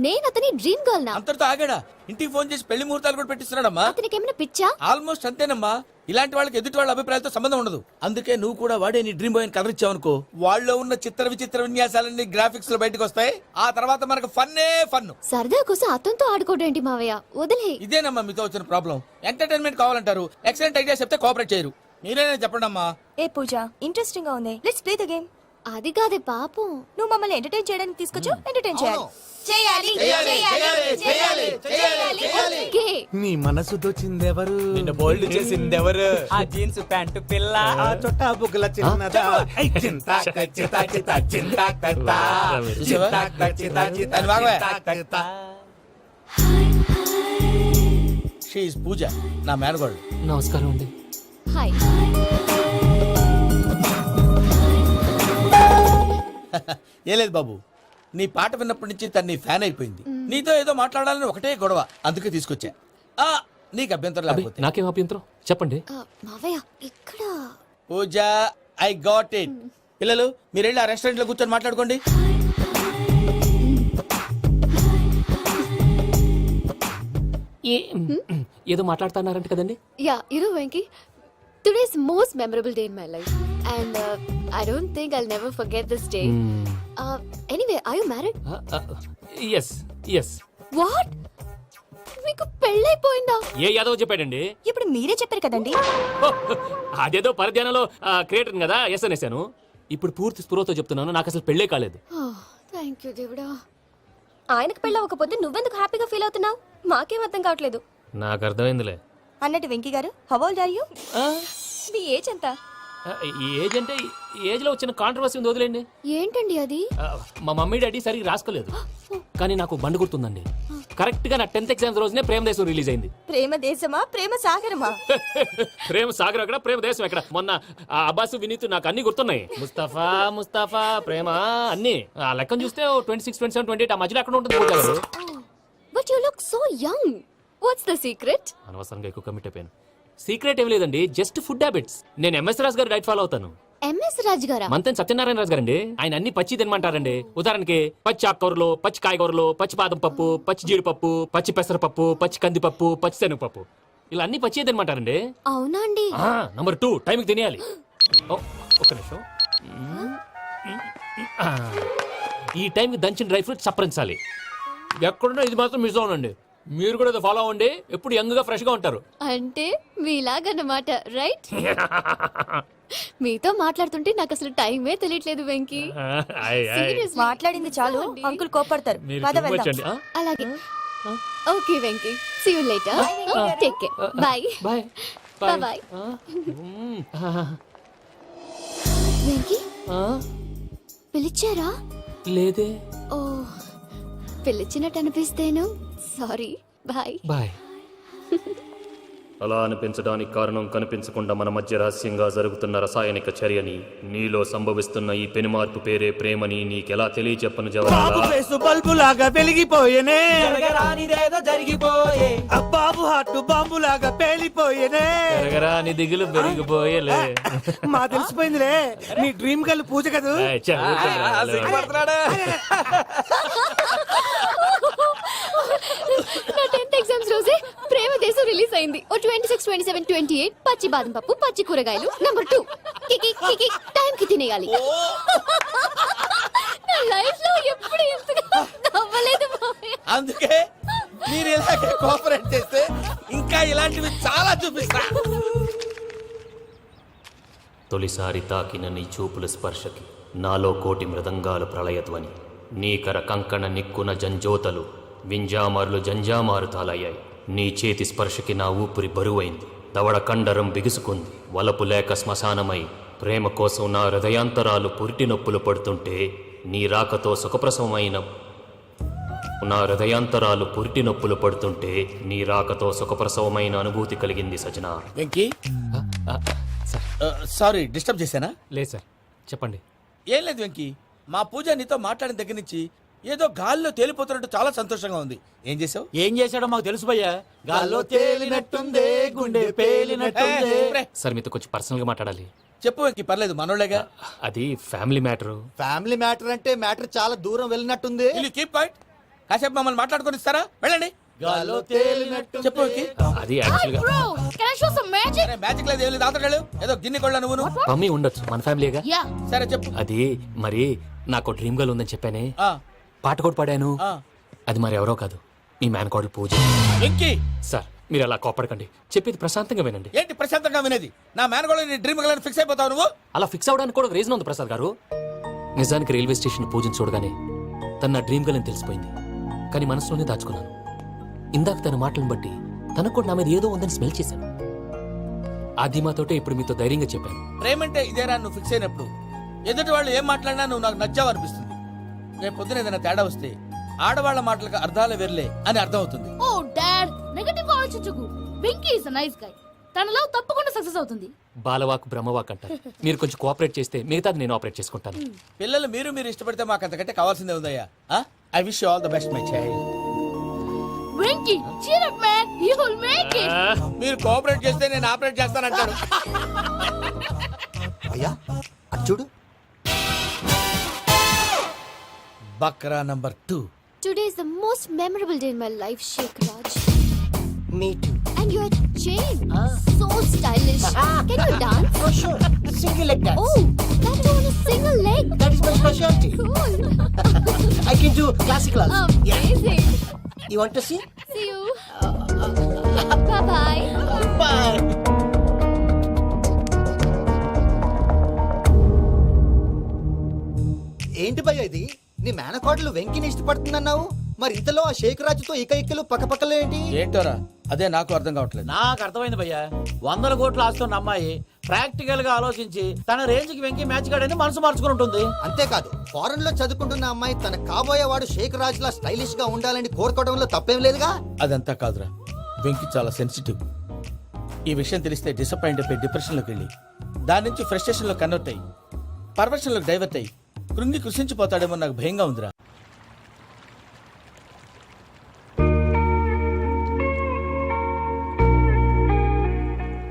నేను అతని డ్రీమ్ గర్ల్ నా? అంతటితో ఆగాడా? ఇంటికి ఫోన్ చేసి పెళ్లి ముహూర్తాలు కూడా పెట్టిస్తున్నాడమ్మా. అతనికి ఏమైనా పిచ్చా? ఆల్మోస్ట్ అంతేనమ్మా. ఇలాంటి వాళ్ళకి ఎదుటి వాళ్ళ అభిప్రాయాలతో సంబంధం ఉండదు. అందుకే నువ్వు కూడా వాడే నీ డ్రీమ్ బాయ్ అని కవర్ ఇచ్చావనుకో, వాళ్ళలో ఉన్న చిత్ర విచిత్ర విన్యాసాలన్నీ గ్రాఫిక్స్ లో బయటకు వస్తాయి. ఆ తర్వాత మనకు ఫన్నే ఫన్. సరదా కోసం అతనితో ఆడుకోవడం మావయ్య, వదిలే. ఇదేనమ్మా మీతో వచ్చిన ప్రాబ్లం. ఎంటర్టైన్మెంట్ కావాలంటారు, ఎక్సలెంట్ ఐడియా చెప్తే కోఆపరేట్ చేయరు. మీరేనే చెప్పండి అమ్మా. ఏ పూజ, ఇంట్రెస్టింగ్ గా ఉంది, లెట్స్ ప్లే ద గేమ్. అది కాదే పాపం. నువ్వు మమ్మల్ని ఎంటర్టైన్ చేయడానికి తీసుకొచ్చు, ఎంటర్టైన్ చేయాలి. ఓకే. నీ మనసు దోచిందెవరు? నిన్న బోల్డ్ చేసిందెవరు? ఆ జీన్స్ ప్యాంటు పిల్ల, ఆ చొట్టా బుగ్గల చిన్నదా. షీఈస్ పూజ, నా మేనగోళ్ళు. నమస్కారం అండి. హాయ్. ఏ లేదు బాబు, నీ పాట విన్నప్పటి నుంచి తను నీ ఫ్యాన్ అయిపోయింది. నీతో ఏదో మాట్లాడాలని ఒకటే గొడవ, అందుకే తీసుకొచ్చా. నీకు అభ్యంతరం లేకపోతే. నాకేం అభ్యంతరం చెప్పండి. మావయ్య ఇక్కడ. పూజ, ఐ గాట్ ఇట్. పిల్లలు మీరు వెళ్ళి ఆ రెస్టారెంట్ లో కూర్చొని మాట్లాడుకోండి. ఏదో మాట్లాడుతున్నారంట కదండి. Yeah, Venky, today's most memorable day in my life, and I don't think I'll never forget this day. Anyway, are you married? Yes yes. What? మీకు పెళ్ళైపోయిందా? ఏ యాదవ్ చెప్పాడండి? ఇప్పుడు మీరే చెప్పారు కదండి. అదేదో పరధ్యానంలో క్రియేటర్ కదా ఎస్ అనేసాను. ఇప్పుడు పూర్తి స్పృహతో చెప్తున్నాను, నాకు అసలు పెళ్ళే కాలేదు. థ్యాంక్ యూ దేవుడా. ఆయనకు పెళ్ళి అవ్వకపోతే నువ్వెందుకు హ్యాపీగా ఫీల్ అవుతున్నావు? మాకేం అర్థం కావట్లేదు. నాకు అర్థమైందిలే. అన్నట్టు Venky garu, how old are you? మీ ఏజ్ ఎంత? ఈ ఏజ్ అంటే ఏజ్ లో వచ్చిన కాంట్రవర్సీ ఉంది, వదిలేండి. ఏంటండి అది? మా మమ్మీ డాడీ సరిగ్గా రాసుకోలేదు, కానీ నాకు బండి గుర్తుందండి. కరెక్ట్ గా నా 10th ఎగ్జామ్స్ రోజునే ప్రేమ దేశం రిలీజ్ అయింది. ప్రేమ దేశమా, ప్రేమ సాగరమా? ప్రేమ సాగర్ ఎక్కడ, ప్రేమ దేశం ఎక్కడ? మొన్న అబ్బాసు వినీత్ నాకు అన్ని గుర్తున్నాయి. ముస్తఫా ప్రేమ అన్ని ఆ లెక్కను చూస్తే 26, 27, 28 ఆ మధ్యలో ఎక్కడ ఉంటుంది పూజ గారు. But you look so young. What's the secret? అనవసరంగా ఎక్కువ కమిట్ అయిపోయాను. సీక్రెట్ ఏం లేదండి, జస్ట్ ఫుడ్ హ్యాబిట్స్. నేను ఎంఎస్ రాజు గారు డైట్ ఫాలో అవుతాను. ఎంఎస్ రాజు గారా? మంతెన్ సత్యనారాయణ రాజు గారండి. ఆయన అన్ని పచ్చి తినమంటారండి. ఉదాహరణకి పచ్చి ఆకుకూరలు, పచ్చి కాయగూరలు, పచ్చి బాదం పప్పు, పచ్చి జీడిపప్పు, పచ్చి పెసరపప్పు, పచ్చి కందిపప్పు, పచ్చి శనగపప్పు, ఇలా అన్ని పచ్చి తినమంటారండి. అవునా అండి? నంబర్ 2, టైంకి తినేయాలి. ఒక్క నిమిషం. ఈ టైంకి దంచిన డ్రై ఫ్రూట్స్ సప్పరించాలి. ఎక్కడున్నా ఇది మాత్రం మిస్ అవునండి. మీరు కూడా ఇది ఫాలో అవ్వండి, ఎప్పుడు యంగ్ గా ఫ్రెష్ గా ఉంటారు. అంటే మీలాగన్నమాట, రైట్? మీతో మాట్లాడుతుంటే నాకు అసలు టైమే తెలియట్లేదు వెంకీ. Seriously. మాట్లాడింది చాలు, అంకుల్ కోపడతారు. మీరు పద too much వెళ్దాం. అండి. అలాగే. Okay Venky, see you later. Take care. Bye. Bye bye. Venky, పిలిచారా? లేదే. ఓ, పిలిచినట్టు అనిపిస్తేను సారీ. బాయ్. బాయ్. అలా అనిపించడానికి కారణం కనిపించకుండా మన మధ్య రహస్యంగా జరుగుతున్న రసాయనిక చర్యని, నీలో సంభవిస్తున్న ఈ పెనుమార్పు పేరే ప్రేమని నీకెలా తెలియచెప్పను జవరాలా? బల్బు లాగా వెలిగిపోయేనే, జరిగిపోయే. బాబు హార్ట్ బాంబు లాగా పేలిపోయేనే. నీ దిగులు పెరిగిపోయేలే. మా తెలిసిపోయిందిలే, నీ డ్రీమ్ గర్ల్ పూజ కదా. నా 10th ఎగ్జామ్స్ రోజే ప్రేమ దేశం రిలీజ్ అయింది. 26, 27, 28 పచ్చి బాదం పప్పు, పచ్చి కూరగాయలు. నంబర్ 2, కికి టైం కి తినేయాలి. నా లైఫ్ లో ఎప్పుడు ఇంతగా నవ్వలేదు మామయ్య. అందుకే మీరు ఇలాగే కోఆపరేట్ చేస్తే ఇంకా ఇలాంటివి చాలా చూపిస్తా. తొలిసారి తాకిన నీ చూపుల స్పర్శకి నాలో కోటి మృదంగాల ప్రళయధ్వని, నీకర కంకణ నిక్కున జంజోతలు వింజామారులు జంజామారుతాలయ్యాయి. నీ చేతి స్పర్శకి నా ఊపిరి బరువైంది, దవడ కండరం బిగుసుకుంది. వలపు లేక శ్మశానమై ప్రేమ కోసం నా హృదయాంతరాలు పురిటి నొప్పులు పడుతుంటే నీ రాకతో సుఖప్రసవమైన నా హృదయాంతరాలు పురిటి నొప్పులు పడుతుంటే నీ రాకతో సుఖప్రసవమైన అనుభూతి కలిగింది సజనా. వెంకీ సారీ డిస్టర్బ్ చేశానా? లేదు సార్, చెప్పండి. ఏం లేదు వెంకీ, మా పూజ నీతో మాట్లాడిన దగ్గర నుంచి ఏదో గాల్లో తేలిపోతున్నట్టు చాలా సంతోషంగా ఉంది. ఏం చేసావు? ఏం చేశాడో మాకు తెలుసు భయ్యా. గాల్లో తేలినట్టుందే, గుండె పేలినట్టుందే. సార్ మీతో కొంచెం పర్సనల్గా మాట్లాడాలి. చెప్పు వెంకీ, పర్లేదు మనోళ్ళేగా. అది ఫ్యామిలీ మ్యాటరు. ఫ్యామిలీ మ్యాటర్ అంటే మ్యాటర్ చాలా దూరం వెళ్ళినట్టుంది. Keep point. కాసేపు మమ్మల్ని మాట్లాడుకొని ఇస్తారా? వెళ్ళండి. గాల్లో తేలినట్టు చెప్పు వెంకీ. అది Hi యాక్చువల్గా bro, can I show some magic? అరే మ్యాజిక్ లేదు, ఏం లేదు, ఆతడాలు ఏదో గిన్నె కొళ్ళ నువ్వును. మమ్మీ ఉండొచ్చు, మన ఫ్యామిలీగా. Yeah. సరే చెప్పు. అది మరి నాకు డ్రీమ్ గర్ల్ ఉందని చెప్పానే, ఆ, పాట కూడా పాడాను. ఆ. అది మరి ఎవరో కాదు, మీ మేనకోడలు పూజ. వెంకీ సార్ మీరు అలా కోపడకండి, చెప్పేది ప్రశాంతంగా వినండి. ఏంటి ప్రశాంతంగా వినేది? నా మేనగోళ్ళ నీ డ్రీమ్ గర్ల్ ఫిక్స్ అయిపోతావు నువ్వు. అలా ఫిక్స్ అవడానికి కూడా రీజన్ ఉంది ప్రసాద్ గారు. నిజానికి రైల్వే స్టేషన్ పూజను చూడగానే తన నా డ్రీమ్ గర్ల్ అని తెలిసిపోయింది. కానీ మనసులోనే దాచుకున్నాను. ఇందాక తన మాటలను బట్టి తనకు కూడా నా మీద ఏదో ఉందని స్మెల్ చేశాను. ఆ ధీమాతోటే ఇప్పుడు మీతో ధైర్యంగా చెప్పాను. ప్రేమ అంటే ఇదేరా నువ్వు ఫిక్స్ అయినప్పుడు. ఎదుటి వాళ్ళు ఏం మాట్లాడినా నువ్వు నాకు నచ్చావు అనిపిస్తుంది. రేపు పొద్దున ఏదైనా తేడా వస్తే ఆడవాళ్ల మాటలకు అర్థాలు వెర్లే అని అర్థం అవుతుంది. Oh dad, నెగటివ్ ఆలోచించకు. Venky is a nice guy. తన లవ్ తప్పకుండా సక్సెస్ అవుతుంది. బాలవాక్ బ్రహ్మవాక్ అంటారు. మీరు కొంచెం కోఆపరేట్ చేస్తే మిగతాది నేను ఆపరేట్ చేసుకుంటాను. పిల్లలు మీరు ఇష్టపడితే మాకు అంతకంటే కావాల్సిందే ఉందయ్యా. I wish you all the best my child. Venky, cheer up man, you will make it. మీరు కోఆపరేట్ చేస్తే నేను ఆపరేట్ చేస్తానంటాడు. అయ్యా అటు చూడు. Bakra number 2. Today is the most memorable day in my life, Sheikh Raj. Me too. And your chain, so stylish. Can you dance? For sure. Single leg dance. Oh, that is on a single leg. That is my specialty. Cool. I can do classical also. Amazing. You want to see? See you. Bye-bye. Bye. ఏంటి భయ్య ఇది? నీ మేనకోడలు వెంకిని ఇష్టపడుతుందన్నావు, మరి ఇంతలో ఆ షేక్ రాజుతో ఇక్కలు పక్కపక్కలు ఏంటి? ఏంటోరా అదే నాకు అర్థం కావట్లేదు. నాకు అర్థమైంది భయ్యా. 100 కోట్లు ఆస్తున్న అమ్మాయి ప్రాక్టికల్ గా ఆలోచించి తన రేంజ్ కి వెంకి మ్యాచ్ కాడని మనసు మార్చుకుని ఉంటుంది. అంతేకాదు, ఫారెన్ లో చదువుకుంటున్న అమ్మాయి తన కాబోయేవాడు షేక్ రాజ్ లా స్టైలిష్ గా ఉండాలని కోరుకోవడంలో తప్పేం లేదుగా. అదంతా కాదురా, వెంకి చాలా సెన్సిటివ్. ఈ విషయం తెలిస్తే డిసప్పాయింట్ అయిపోయి డిప్రెషన్ లోకి వెళ్ళి దాని నుంచి ఫ్రస్ట్రేషన్ లో కన్వర్ట్ అయ్యి పర్వర్షన్ లోకి డైవర్ట్ అయ్యి కృంగి కృషించిపోతాడేమో నాకు భయంగా ఉందిరా.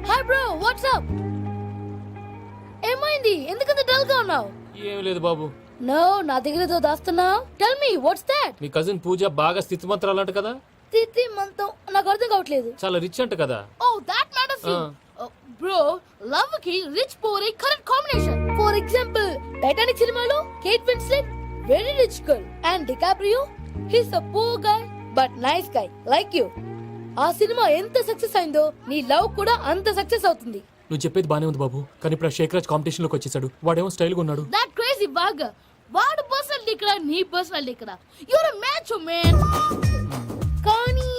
Hi bro, what's up? ఏమైంది? ఎందుకంత డల్ గా ఉన్నావు? ఏం లేదు బాబు. నో, నా దగ్గర ఏదో దాస్తున్నావు. Tell me what's that? మీ కజిన్ పూజ బాగా స్థితిమంతరాలు అంట కదా. తిత్తి మంతం నాకు అర్థం కావట్లేదు. చాలా రిచ్ అంట కదా. Oh, that matters you. Bro, love ki rich poor a current combination. For example, Titanic cinema Kate Winslet very rich girl and DiCaprio he's a poor guy but nice guy like you. ఆ cinema ఎంత success అయిందో నీ love కూడా అంత success అవుతుంది. నువ్వు చెప్పేది బానే ఉంది బాబు, కానీ ఇప్పుడు షేక్ రాజ్ కాంపిటీషన్ లోకి వచ్చేసాడు. వాడేమో స్టైల్ గా ఉన్నాడు. That crazy bug. వాడు పర్సనాలిటీ ఇక్కడ, నీ పర్సనాలిటీ ఇక్కడ. You're a macho man. కానీ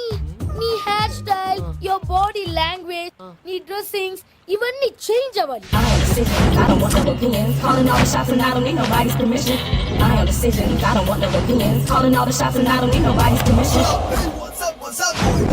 నీ hair style, your body language, నీ డ్రెస్సింగ్స్ ఇవన్నీ చేంజ్ అవ్వాలి. I am decision. I don't want no opinions. Calling all the shots and I don't need nobody's permission. I am decision. I don't want no opinions. Calling all the shots and I don't need nobody's permission.